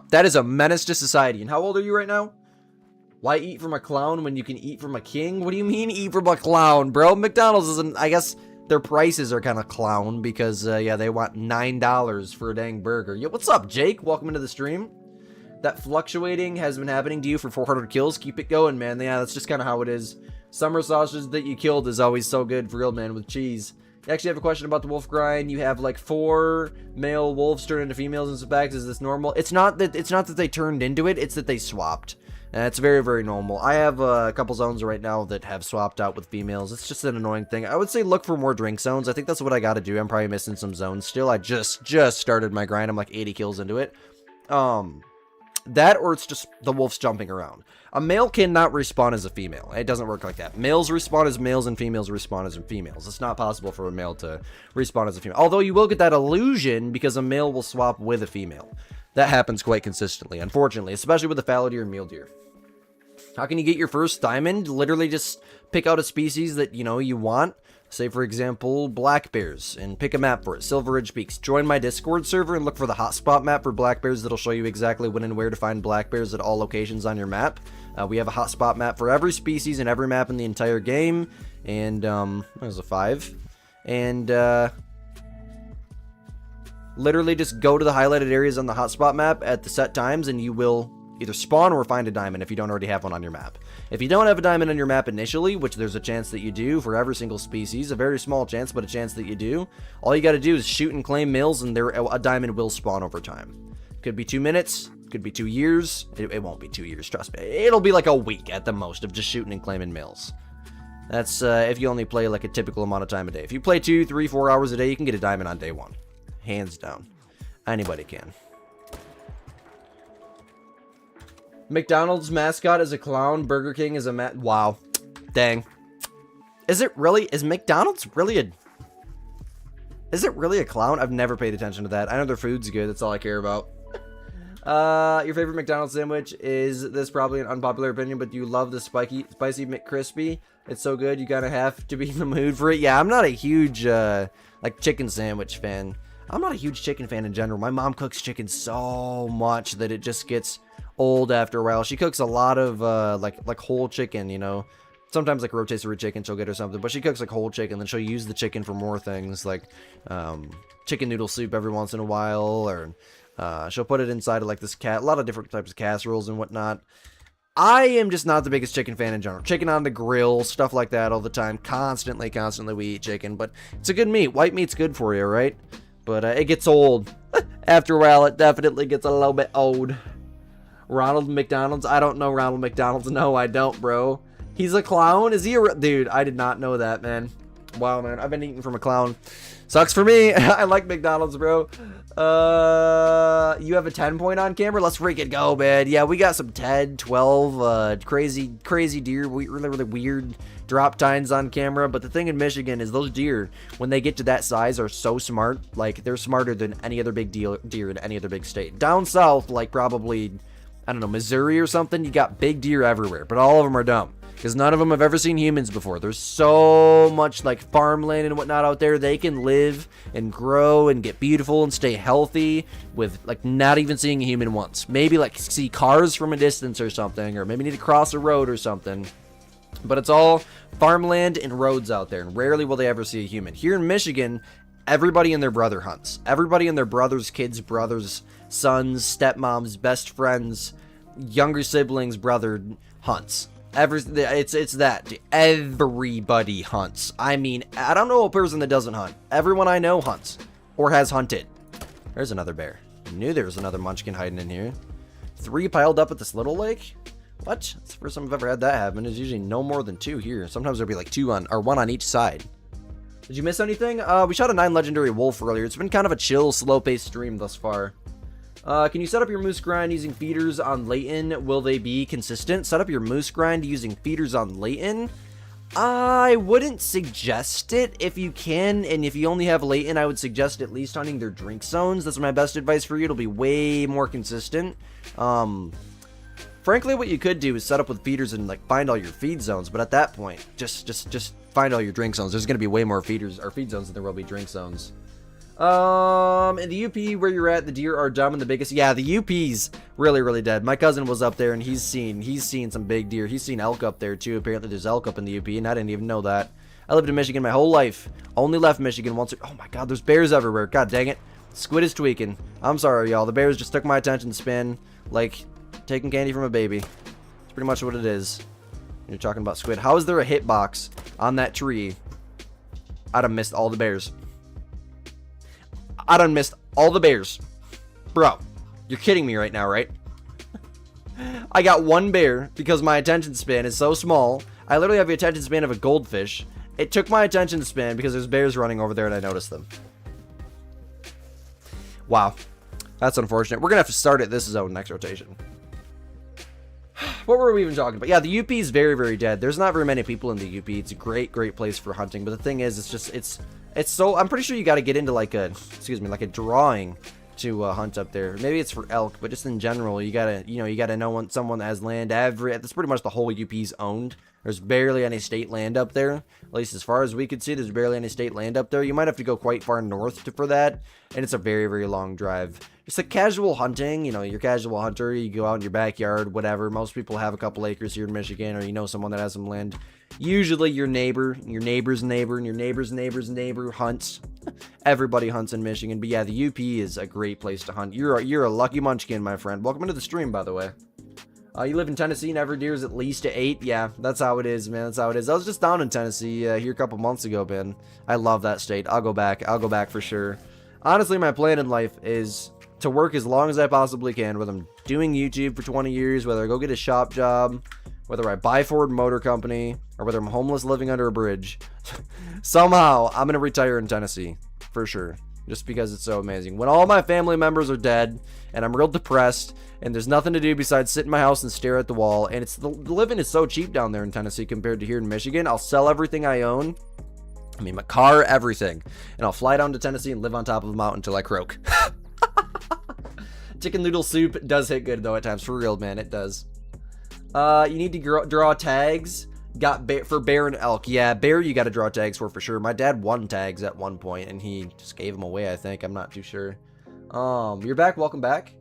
that is a menace to society. And how old are you right now? Why eat from a clown when you can eat from a king? What do you mean eat from a clown, bro? McDonald's isn't, I guess their prices are kind of clown because, yeah, they want $9 for a dang burger. Yo, what's up, Jake? Welcome into the stream. That fluctuating has been happening to you for 400 kills. Keep it going, man. Yeah, that's just kind of how it is. Summer sausage that you killed is always so good for real, man, with cheese. You actually have a question about the wolf grind. You have like 4 male wolves turned into females in some packs. Is this normal? It's not that they turned into it. It's that they swapped. And it's very normal. I have a couple zones right now that have swapped out with females. It's just an annoying thing. I would say look for more drink zones. I think that's what I got to do. I'm probably missing some zones still. I just started my grind. I'm like 80 kills into it. That or it's just the wolves jumping around. A male cannot respawn as a female. It doesn't work like that. Males respawn as males and females respawn as females. It's not possible for a male to respawn as a female. Although you will get that illusion because a male will swap with a female. That happens quite consistently, unfortunately, especially with the fallow deer and mule deer. How can you get your first diamond? Literally just pick out a species that, you know, you want. Say, for example, black bears, and pick a map for it. Silver Ridge Peaks. Join my Discord server and look for the hotspot map for black bears that'll show you exactly when and where to find black bears at all locations on your map. We have a hotspot map for every species and every map in the entire game. And, there's a 5. And, literally just go to the highlighted areas on the hotspot map at the set times and you will either spawn or find a diamond if you don't already have one on your map. If you don't have a diamond on your map initially, which there's a chance that you do for every single species, a very small chance, but a chance that you do, all you got to do is shoot and claim males and a diamond will spawn over time. Could be 2 minutes, could be 2 years. It won't be 2 years, trust me. It'll be like a week at the most of just shooting and claiming males. That's if you only play like a typical amount of time a day. If you play 2, 3, 4 hours a day, you can get a diamond on day 1. Hands down. Anybody can. McDonald's mascot is a clown. Burger King is a wow. Dang. Is it really? Is McDonald's really a... Is it really a clown? I've never paid attention to that. I know their food's good. That's all I care about. Your favorite McDonald's sandwich? Is this probably an unpopular opinion, but you love the spicy McCrispy? It's so good. You gotta have to be in the mood for it. Yeah, I'm not a huge, like, chicken sandwich fan. I'm not a huge chicken fan in general. My mom cooks chicken so much that it just gets old after a while. She cooks a lot of like whole chicken, you know. Sometimes like rotisserie chicken she'll get or something, but she cooks like whole chicken. Then she'll use the chicken for more things like chicken noodle soup every once in a while, or She'll put it inside of like this a lot of different types of casseroles and whatnot. I am just not the biggest chicken fan in general. Chicken on the grill, stuff like that all the time. Constantly we eat chicken, but it's a good meat. White meat's good for you, right? But it gets old. After a while, it definitely gets a little bit old. Ronald McDonald's? I don't know Ronald McDonald's. No, I don't, bro. He's a clown? Is he a... Dude, I did not know that, man. Wow, man. I've been eating from a clown. Sucks for me. I like McDonald's, bro. You have a 10 point on camera? Let's freaking go, man. Yeah, we got some 10, 12, crazy deer. Really weird drop tines on camera. But the thing in Michigan is those deer, when they get to that size, are so smart. Like, they're smarter than any other big deer in any other big state. Down south, like probably, I don't know, Missouri or something, you got big deer everywhere. But all of them are dumb. Because none of them have ever seen humans before. There's so much like farmland and whatnot out there. They can live and grow and get beautiful and stay healthy with like not even seeing a human once. Maybe like see cars from a distance or something, or maybe need to cross a road or something. But it's all farmland and roads out there, and rarely will they ever see a human. Here in Michigan, everybody and their brother hunts. Everybody and their brother's kids, brothers, sons, stepmoms, best friends, younger siblings, brother hunts. It's that. Everybody hunts. I mean, I don't know a person that doesn't hunt. Everyone I know hunts. Or has hunted. There's another bear. I knew there was another munchkin hiding in here. 3 piled up at this little lake? What? That's the first time I've ever had that happen. There's usually no more than 2 here. Sometimes there'll be like 2 on, or 1 on each side. Did you miss anything? We shot a 9 legendary wolf earlier. It's been kind of a chill, slow-paced stream thus far. Can you set up your moose grind using feeders on Layton? Will they be consistent? Set up your moose grind using feeders on Layton? I wouldn't suggest it if you can, and if you only have Layton, I would suggest at least hunting their drink zones. That's my best advice for you. It'll be way more consistent. Frankly, what you could do is set up with feeders and like find all your feed zones, but at that point, just find all your drink zones. There's going to be way more feeders or feed zones than there will be drink zones. In the UP where you're at, the deer are dumb and the biggest. Yeah, the UP's really dead. My cousin was up there and he's seen some big deer. He's seen elk up there too. Apparently there's elk up in the UP and I didn't even know that. I lived in Michigan my whole life. Only left Michigan once. Oh my god, there's bears everywhere. God dang it. Squid is tweaking. I'm sorry, y'all. The bears just took my attention span like taking candy from a baby. It's pretty much what it is. You're talking about Squid. How is there a hitbox on that tree? I done missed all the bears. I done missed all the bears. Bro, you're kidding me right now, right? I got 1 bear because my attention span is so small. I literally have the attention span of a goldfish. It took my attention span because there's bears running over there and I noticed them. Wow. That's unfortunate. We're going to have to start at this zone next rotation. What were we even talking about? Yeah, the UP is very dead. There's not very many people in the UP. It's a great place for hunting. But the thing is, it's so, I'm pretty sure you got to get into like a, like a drawing to hunt up there. Maybe it's for elk, but just in general, you gotta know someone that has land. That's pretty much the whole UP's owned. There's barely any state land up there. At least as far as we could see, there's barely any state land up there. You might have to go quite far north for that, and it's a very long drive. Just like casual hunting, you're a casual hunter, you go out in your backyard, whatever. Most people have a couple acres here in Michigan, or you know someone that has some land. Usually your neighbor, your neighbor's neighbor, and your neighbor's neighbor's neighbor hunts. Everybody hunts in Michigan, but yeah, the UP is a great place to hunt. You're a lucky munchkin, my friend. Welcome into the stream, by the way. You live in Tennessee and every deer is at least to 8. Yeah, that's how it is, man. That's how it is. I was just down in Tennessee here a couple months ago, man. I love that state. I'll go back. I'll go back for sure. Honestly, my plan in life is to work as long as I possibly can, whether I'm doing YouTube for 20 years, whether I go get a shop job, whether I buy Ford Motor Company, or whether I'm homeless living under a bridge. Somehow, I'm going to retire in Tennessee, for sure. Just because it's so amazing. When all my family members are dead, and I'm real depressed, and there's nothing to do besides sit in my house and stare at the wall, and the living is so cheap down there in Tennessee compared to here in Michigan, I'll sell everything I own. I mean, my car, everything. And I'll fly down to Tennessee and live on top of a mountain until I croak. Chicken noodle soup does hit good, though, at times. For real, man, it does. You need to draw tags. For bear and elk. Yeah, bear you got to draw tags for sure. My dad won tags at one point, and he just gave them away, I think. I'm not too sure. You're back. Welcome back.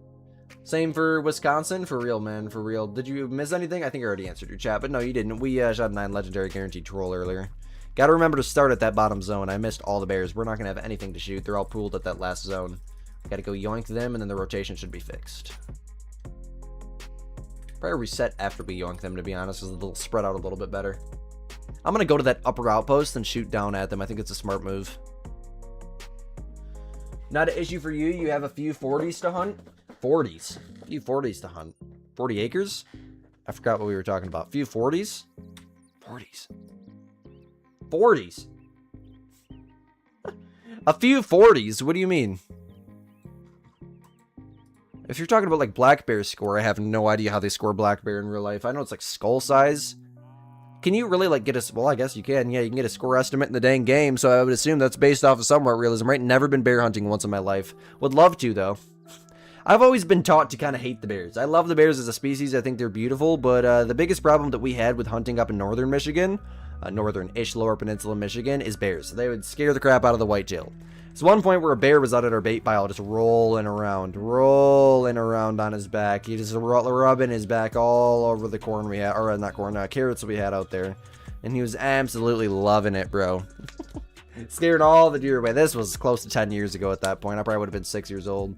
Same for Wisconsin. For real, man. For real. Did you miss anything? I think I already answered your chat, but no, you didn't. We shot a 9 legendary guaranteed troll earlier. Gotta remember to start at that bottom zone. I missed all the bears. We're not gonna have anything to shoot. They're all pooled at that last zone. Gotta go yoink them, and then the rotation should be fixed. Probably reset after we yoink them, to be honest, because they'll spread out a little bit better. I'm gonna go to that upper outpost and shoot down at them. I think it's a smart move. Not an issue for you. You have a few 40s to hunt. 40s. A few 40s to hunt. 40 acres? I forgot what we were talking about. A few 40s? 40s. 40s. A few 40s? What do you mean? If you're talking about like black bear score, I have no idea how they score black bear in real life. I know it's like skull size. Can you really like get a, well, I guess you can. Yeah, you can get a score estimate in the dang game, so I would assume that's based off of somewhat realism, right? Never been bear hunting once in my life. Would love to, though. I've always been taught to kind of hate the bears. I love the bears as a species. I think they're beautiful, but the biggest problem that we had with hunting up in northern Michigan, northern-ish lower peninsula Michigan, is bears. They would scare the crap out of the whitetail. There's one point where a bear was out at our bait pile just rolling around on his back. He just rubbing his back all over the corn we had, or not corn, carrots we had out there. And he was absolutely loving it, bro. Scaring all the deer away. This was close to 10 years ago at that point. I probably would have been 6 years old.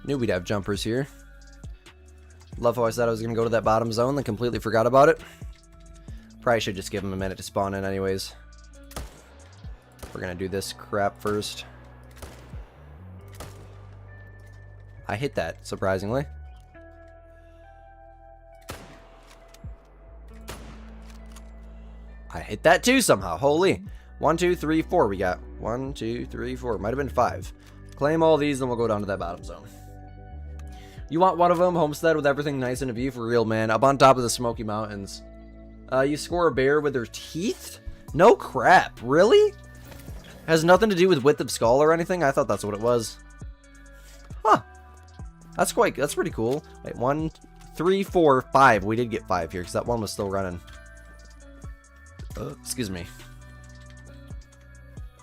Knew we'd have jumpers here. Love how I said I was going to go to that bottom zone, then completely forgot about it. Probably should just give him a minute to spawn in anyways. We're going to do this crap first. I hit that, surprisingly. I hit that too somehow. Holy. 1, 2, 3, 4 we got. 1, 2, 3, 4. Might have been 5. Claim all these, then we'll go down to that bottom zone. You want one of them, homestead with everything nice in a view, for real, man. Up on top of the Smoky Mountains. You score a bear with their teeth? No crap, really? Has nothing to do with width of skull or anything? I thought that's what it was. Huh. That's pretty cool. Wait, 1, 3, 4, 5. We did get 5 here, because that one was still running. Excuse me.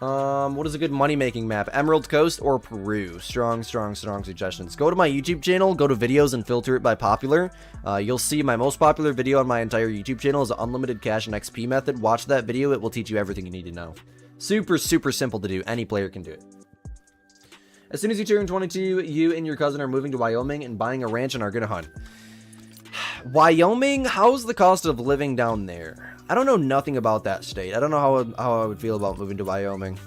What is a good money-making map? Emerald Coast or Peru? Strong suggestions. Go to my YouTube channel, go to videos, and filter it by popular. You'll see my most popular video on my entire YouTube channel is the Unlimited Cash and XP method. Watch that video. It will teach you everything you need to know. Super simple to do. Any player can do it. As soon as you turn 22, you and your cousin are moving to Wyoming and buying a ranch and are gonna hunt. Wyoming? How's the cost of living down there? I don't know nothing about that state. I don't know how I would feel about moving to Wyoming.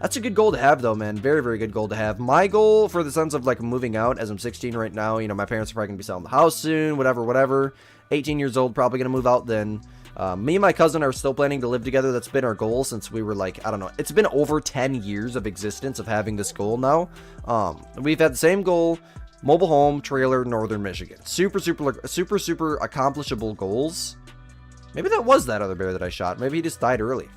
That's a good goal to have, though, man. Very good goal to have. My goal, for the sense of, like, moving out, as I'm 16 right now, you know, my parents are probably going to be selling the house soon, whatever. 18 years old, probably going to move out then. Me and my cousin are still planning to live together. That's been our goal since we were, like, I don't know. It's been over 10 years of existence of having this goal now. We've had the same goal. Mobile home, trailer, northern Michigan. Super accomplishable goals. Maybe that was that other bear that I shot. Maybe he just died early.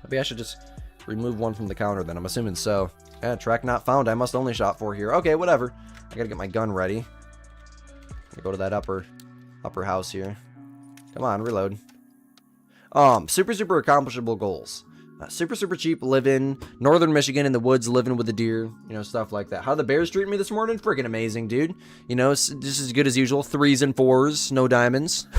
Maybe I should just remove one from the counter then. I'm assuming so. Yeah, track not found. I must only shot 4 here. Okay, whatever. I gotta get my gun ready. I go to that upper house here. Come on, reload. Super accomplishable goals. Super cheap living. Northern Michigan in the woods, living with the deer. You know, stuff like that. How the bears treat me this morning? Freaking amazing, dude. You know, just as good as usual. 3s and 4s. No diamonds.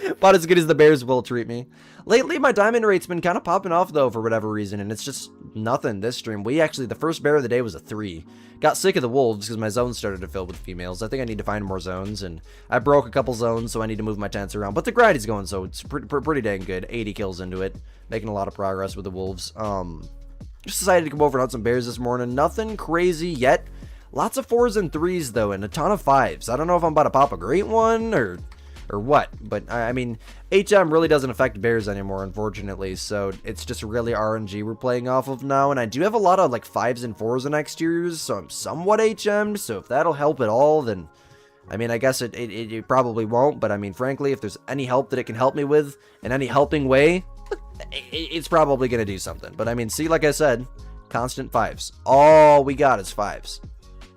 About as good as the bears will treat me. Lately, my diamond rate's been kind of popping off, though, for whatever reason, and it's just nothing this stream. The first bear of the day was a 3. Got sick of the wolves because my zones started to fill with females. I think I need to find more zones, and I broke a couple zones, so I need to move my tents around. But the grind is going, so it's pretty dang good. 80 kills into it. Making a lot of progress with the wolves. Just decided to come over and hunt some bears this morning. Nothing crazy yet. Lots of 4s and 3s, though, and a ton of 5s. I don't know if I'm about to pop a great one, or what, but I mean, HM really doesn't affect bears anymore, unfortunately, so it's just really RNG we're playing off of now, and I do have a lot of, like, 5s and 4s in exteriors, so I'm somewhat HM'd, so if that'll help at all, then, I mean, I guess it probably won't, but I mean, frankly, if there's any help that it can help me with, in any helping way, it's probably gonna do something, but I mean, see, like I said, constant 5s. All we got is 5s.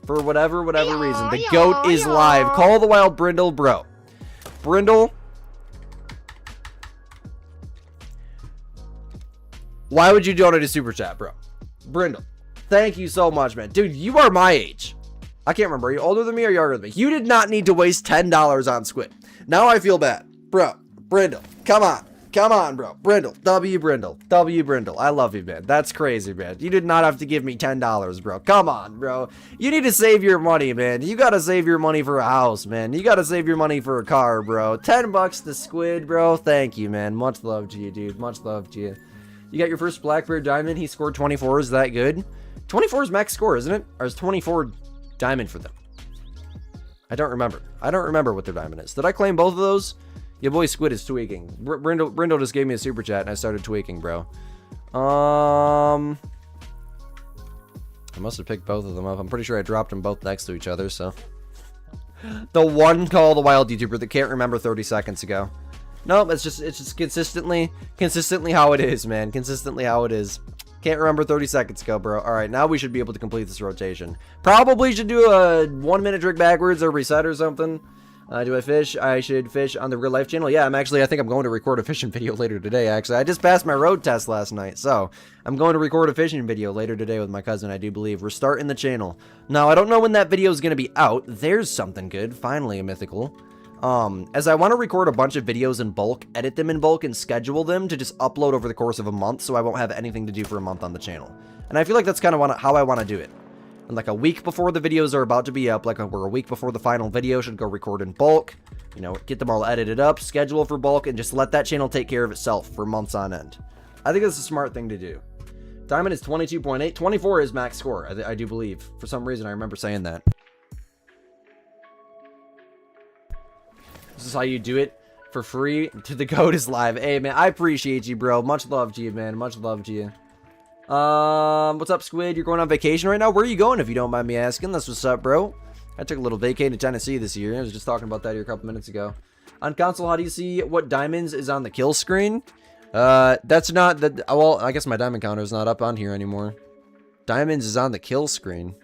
For whatever reason, the goat is live. Call the wild Brindle, bro. Brindle, why would you donate a super chat, bro? Brindle, thank you so much, man. Dude, you are my age. I can't remember. Are you older than me or younger than me? You did not need to waste $10 on Squid. Now I feel bad. Bro, Brindle, come on. Come on, bro. Brindle. W. Brindle. W. Brindle. I love you, man. That's crazy, man. You did not have to give me $10, bro. Come on, bro. You need to save your money, man. You gotta save your money for a house, man. You gotta save your money for a car, bro. 10 bucks to Squid, bro. Thank you, man. Much love to you, dude. Much love to you. You got your first Black Bear Diamond. He scored 24. Is that good? 24 is max score, isn't it? Or is 24 diamond for them? I don't remember. I don't remember what their diamond is. Did I claim both of those? Your boy Squid is tweaking. Brindle just gave me a super chat and I started tweaking, bro. I must have picked both of them up. I'm pretty sure I dropped them both next to each other, so. The one Call of the Wild YouTuber that can't remember 30 seconds ago. Nope, it's just consistently how it is, man. Consistently how it is. Can't remember 30 seconds ago, bro. All right, now we should be able to complete this rotation. Probably should do a 1 minute trick backwards or reset or something. Do I fish? I should fish on the real life channel. Yeah, I think I'm going to record a fishing video later today, actually. I just passed my road test last night, so I'm going to record a fishing video later today with my cousin, I do believe. We're starting the channel. Now, I don't know when that video is going to be out. There's something good. Finally, a mythical. As I want to record a bunch of videos in bulk, edit them in bulk, and schedule them to just upload over the course of a month, so I won't have anything to do for a month on the channel. And I feel like that's kind of how I want to do it. And like a week before the videos are about to be up, we're a week before the final video, should go record in bulk, you know, get them all edited up, schedule for bulk, and just let that channel take care of itself for months on end. I think that's a smart thing to do. Diamond is 22.8. 24 is max score, I do believe. For some reason, I remember saying that. This is how you do it for free. To the goat is live. Hey, man, I appreciate you, bro. Much love to you, man. Much love to you. What's up, Squid? You're going on vacation right now? Where are you going, if you don't mind me asking? That's what's up, bro. I took a little vacay to Tennessee this year. I was just talking about that here a couple minutes ago. On console, how do you see what diamonds is on the kill screen? That's not the... Well, I guess my diamond counter is not up on here anymore. Diamonds is on the kill screen.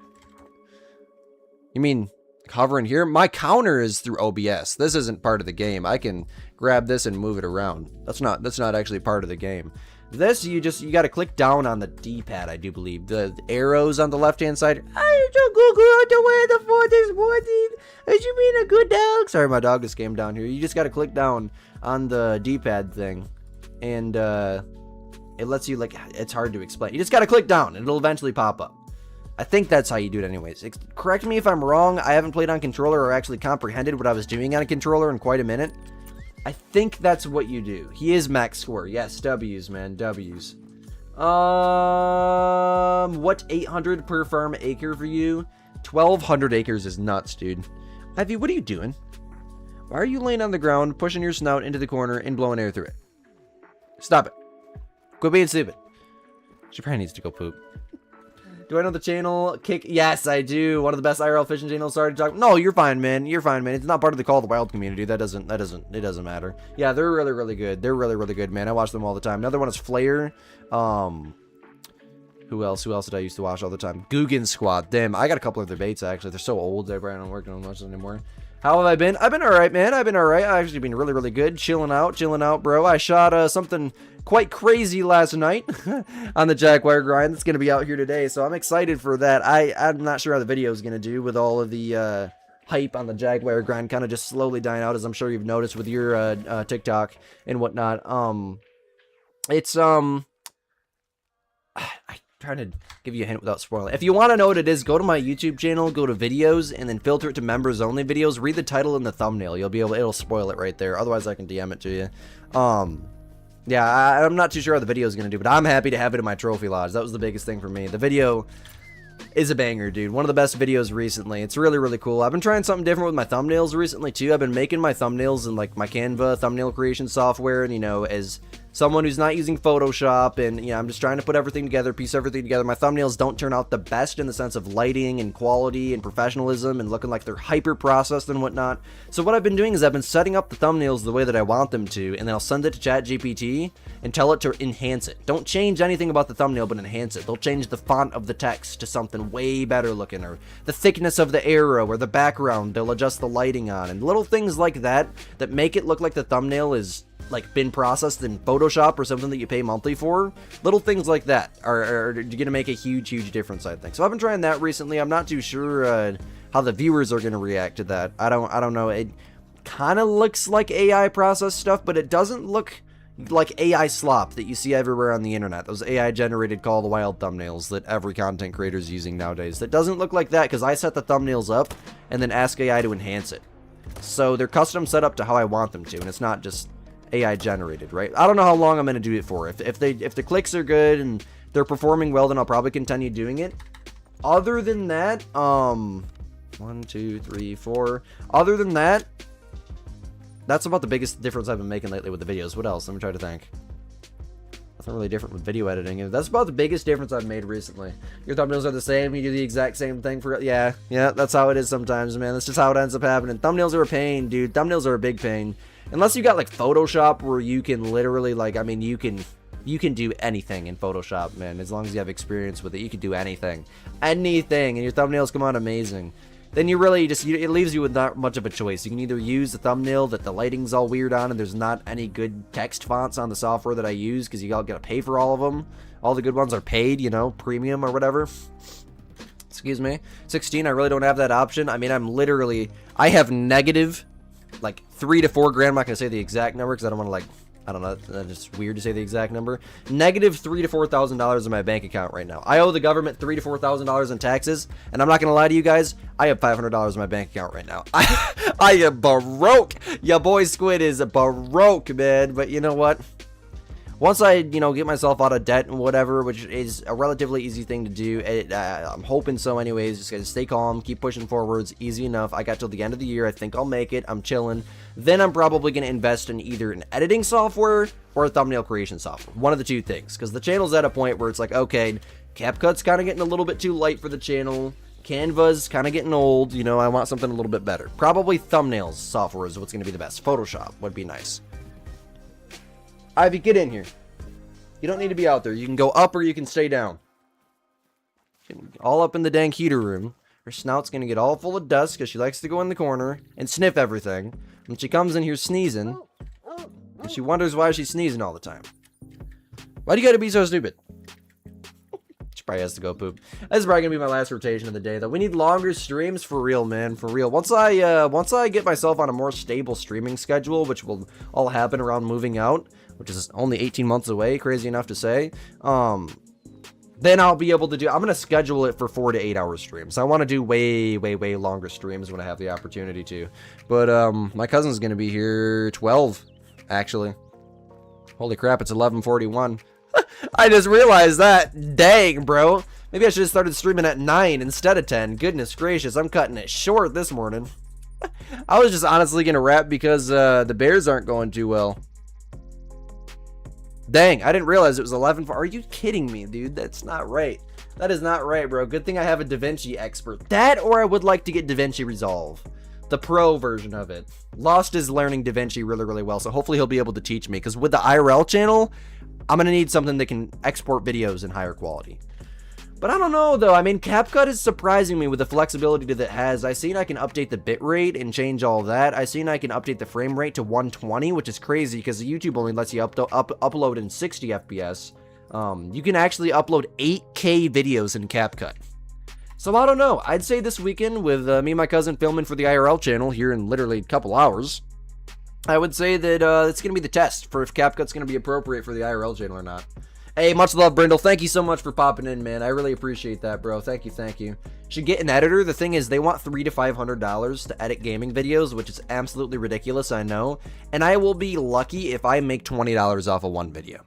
You mean hovering here? My counter is through OBS. This isn't part of the game. I can grab this and move it around. That's not actually part of the game. This, you got to click down on the D-pad, I do believe. The arrows on the left-hand side. I don't go out the way the 4th this morning. As you mean a good dog? Sorry, my dog just came down here. You just got to click down on the D-pad thing. And, it lets you, like, it's hard to explain. You just got to click down, and it'll eventually pop up. I think that's how you do it anyways. Correct me if I'm wrong. I haven't played on controller or actually comprehended what I was doing on a controller in quite a minute. I think that's what you do. He is max score. Yes, W's, man. W's. What 800 per farm acre for you? 1,200 acres is nuts, dude. Ivy, what are you doing? Why are you laying on the ground, pushing your snout into the corner and blowing air through it? Stop it. Quit being stupid. She probably needs to go poop. Do I know the channel? Kick? Yes, I do. One of the best IRL fishing channels. Sorry to talk. No, you're fine, man. You're fine, man. It's not part of the Call of the Wild community. It doesn't matter. Yeah, they're really, really good. They're really, really good, man. I watch them all the time. Another one is Flair. Who else? Who else did I used to watch all the time? Guggen Squad. Damn, I got a couple of their baits, actually. They're so old. I probably don't work on them much anymore. How have I been? I've been alright, man. I've been alright. I've actually been really, really good. Chilling out, bro. I shot something quite crazy last night on the Jaguar grind. That's going to be out here today, so I'm excited for that. I'm not sure how the video is going to do with all of the hype on the Jaguar grind kind of just slowly dying out, as I'm sure you've noticed with your TikTok and whatnot. I'm trying to give you a hint without spoiling. If you want to know what it is, go to my YouTube channel, go to videos, and then filter it to members only videos. Read the title and the thumbnail. It'll spoil it right there. Otherwise, I can DM it to you. Yeah, I'm not too sure how the video is going to do, but I'm happy to have it in my trophy lodge. That was the biggest thing for me. The video is a banger, dude. One of the best videos recently. It's really, really cool. I've been trying something different with my thumbnails recently, too. I've been making my thumbnails in, like, my Canva thumbnail creation software, and, you know, as someone who's not using Photoshop, and, you know, I'm just trying to put everything together, piece everything together. My thumbnails don't turn out the best in the sense of lighting and quality and professionalism and looking like they're hyper-processed and whatnot. So what I've been doing is I've been setting up the thumbnails the way that I want them to, and then I'll send it to ChatGPT and tell it to enhance it. Don't change anything about the thumbnail, but enhance it. They'll change the font of the text to something way better looking, or the thickness of the arrow, or the background they'll adjust the lighting on, and little things like that that make it look like the thumbnail is like been processed in Photoshop or something that you pay monthly for. Little things like that are gonna make a huge difference, I think. So I've been trying that recently. I'm not too sure how the viewers are gonna react to that. I don't know. kind of looks like AI process stuff, but it doesn't look like AI slop that you see everywhere on the internet. Those AI generated Call of the Wild thumbnails that every content creator is using nowadays. That doesn't look like that because I set the thumbnails up and then ask AI to enhance it. So they're custom set up to how I want them to, and it's not just AI generated, right? I don't know how long I'm going to do it for. If the clicks are good and they're performing well, then I'll probably continue doing it. Other than that, 1, 2, 3, 4. Other than that, that's about the biggest difference I've been making lately with the videos. What else? Let me try to think. Nothing really different with video editing. That's about the biggest difference I've made recently. Your thumbnails are the same. You do the exact same thing for... Yeah, that's how it is sometimes, man. That's just how it ends up happening. Thumbnails are a pain, dude. Thumbnails are a big pain. Unless you got, like, Photoshop where you can literally, like, I mean, you can do anything in Photoshop, man. As long as you have experience with it, you can do anything. Anything. And your thumbnails come out amazing. Then you really just, it leaves you with not much of a choice. You can either use the thumbnail that the lighting's all weird on and there's not any good text fonts on the software that I use because you gotta pay for all of them. All the good ones are paid, you know, premium or whatever. Excuse me. 16, I really don't have that option. I mean, I have negative, like, 3 to 4 grand. I'm not gonna say the exact number because I don't want to, like, I don't know, that's just weird to say the exact number. Negative $3,000 to $4,000 in my bank account right now. I owe the government $3,000 to $4,000 in taxes, and I'm not gonna lie to you guys, I have $500 in my bank account right now. I am baroque. Ya boy Squid is baroque, man. But you know what? Once I, you know, get myself out of debt and whatever, which is a relatively easy thing to do, I'm hoping so anyways, just gotta stay calm, keep pushing forwards, easy enough. I got till the end of the year, I think I'll make it, I'm chilling. Then I'm probably gonna invest in either an editing software or a thumbnail creation software. One of the two things, because the channel's at a point where it's like, okay, CapCut's kind of getting a little bit too light for the channel. Canva's kind of getting old, you know, I want something a little bit better. Probably thumbnails software is what's gonna be the best. Photoshop would be nice. Ivy, get in here. You don't need to be out there. You can go up or you can stay down. All up in the dang heater room. Her snout's going to get all full of dust because she likes to go in the corner and sniff everything. And she comes in here sneezing. And she wonders why she's sneezing all the time. Why do you got to be so stupid? She probably has to go poop. This is probably going to be my last rotation of the day, though. We need longer streams for real, man. For real. Once I get myself on a more stable streaming schedule, which will all happen around moving out, which is only 18 months away, crazy enough to say, then I'll be able to do, I'm going to schedule it for 4 to 8 hour streams. I want to do way longer streams when I have the opportunity to. But, my cousin's going to be here 12, actually. Holy crap, it's 11:41. I just realized that. Dang, bro. Maybe I should have started streaming at 9 instead of 10. Goodness gracious, I'm cutting it short this morning. I was just honestly going to wrap because, the Bears aren't going too well. Dang, I didn't realize it was 11. Are you kidding me, dude? That's not right. That is not right, bro. Good thing I have a DaVinci expert. That, or I would like to get DaVinci Resolve. The pro version of it. Lost is learning DaVinci really well, so hopefully he'll be able to teach me. Because with the IRL channel, I'm going to need something that can export videos in higher quality. But I don't know, though. I mean, CapCut is surprising me with the flexibility that it has. I seen I can update the bitrate and change all of that. I seen I can update the frame rate to 120, which is crazy because YouTube only lets you upload in 60 FPS. You can actually upload 8K videos in CapCut. So I don't know. I'd say this weekend with me and my cousin filming for the IRL channel here in literally a couple hours, I would say that it's going to be the test for if CapCut's going to be appropriate for the IRL channel or not. Hey, much love, Brindle. Thank you so much for popping in, man. I really appreciate that, bro. Thank you. Should get an editor. The thing is, they want $300 to $500 to edit gaming videos, which is absolutely ridiculous, I know. And I will be lucky if I make $20 off of one video.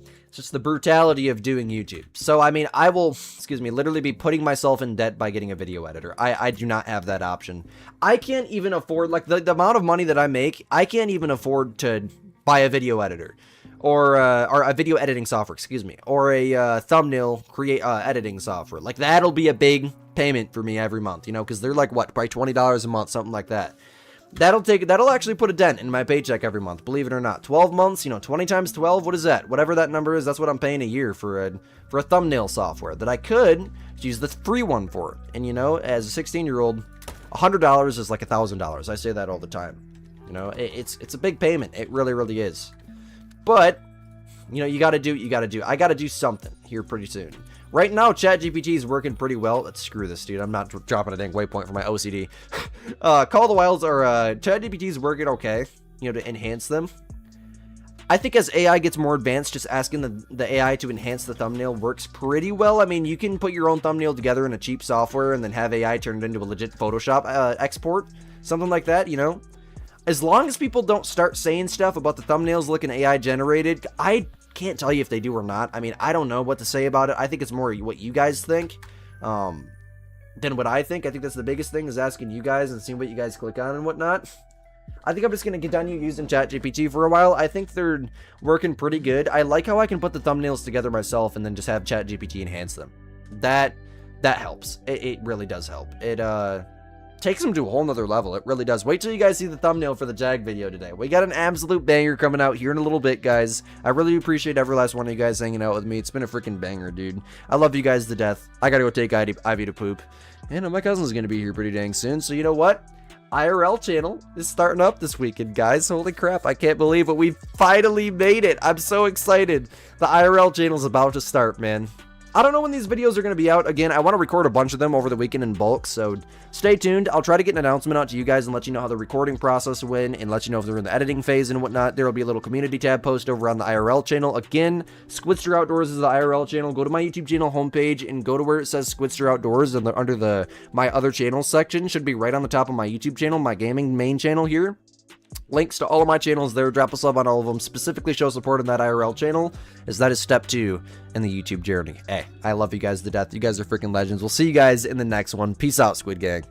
It's just the brutality of doing YouTube. So, I mean, I will, literally be putting myself in debt by getting a video editor. I do not have that option. I can't even afford, like, the amount of money that I make, I can't even afford to buy a video editor. Or a video editing software, or a thumbnail editing software. Like, that'll be a big payment for me every month, you know, because they're like, what, probably $20 a month, something like that. That'll actually put a dent in my paycheck every month, believe it or not. 12 months, you know, 20 times 12, what is that? Whatever that number is, that's what I'm paying a year for a thumbnail software that I could use the free one for. And, you know, as a 16-year-old, $100 is like $1,000. I say that all the time. You know, it's a big payment. It really is. But, you know, I gotta do something here pretty soon. Right now, ChatGPT is working pretty well. Let's screw this, dude. I'm not dropping a dang waypoint for my OCD. Call of the Wilds are, ChatGPT is working okay, you know, to enhance them. I think as AI gets more advanced, just asking the AI to enhance the thumbnail works pretty well. I mean, you can put your own thumbnail together in a cheap software and then have AI turn it into a legit Photoshop export. Something like that, you know? As long as people don't start saying stuff about the thumbnails looking AI generated, I can't tell you if they do or not. I mean, I don't know what to say about it. I think it's more what you guys think than what I think. I think that's the biggest thing, is asking you guys and seeing what you guys click on and whatnot. I think I'm just going to continue using ChatGPT for a while. I think they're working pretty good. I like how I can put the thumbnails together myself and then just have ChatGPT enhance them. That helps. It really does help. It takes them to a whole nother level. It really does. Wait till you guys see the thumbnail for the Jag video today. We got an absolute banger coming out here in a little bit, guys. I really appreciate every last one of you guys hanging out with me. It's been a freaking banger, dude. I love you guys to death. I gotta go take Ivy to poop. And my cousin's gonna be here pretty dang soon, so you know what? IRL channel is starting up this weekend, guys. Holy crap, I can't believe it. We finally made it. I'm so excited. The IRL channel is about to start, man. I don't know when these videos are going to be out. Again, I want to record a bunch of them over the weekend in bulk, so stay tuned. I'll try to get an announcement out to you guys and let you know how the recording process went and let you know if they're in the editing phase and whatnot. There will be a little community tab post over on the IRL channel. Again, Squidster Outdoors is the IRL channel. Go to my YouTube channel homepage and go to where it says Squidster Outdoors and under the My Other Channels section. Should be right on the top of my YouTube channel, my gaming main channel here. Links to all of my channels there. Drop a sub on all of them. Specifically show support in that IRL channel, as that is step 2 in the YouTube journey. Hey, I love you guys to death. You guys are freaking legends. We'll see you guys in the next one. Peace out, Squid Gang.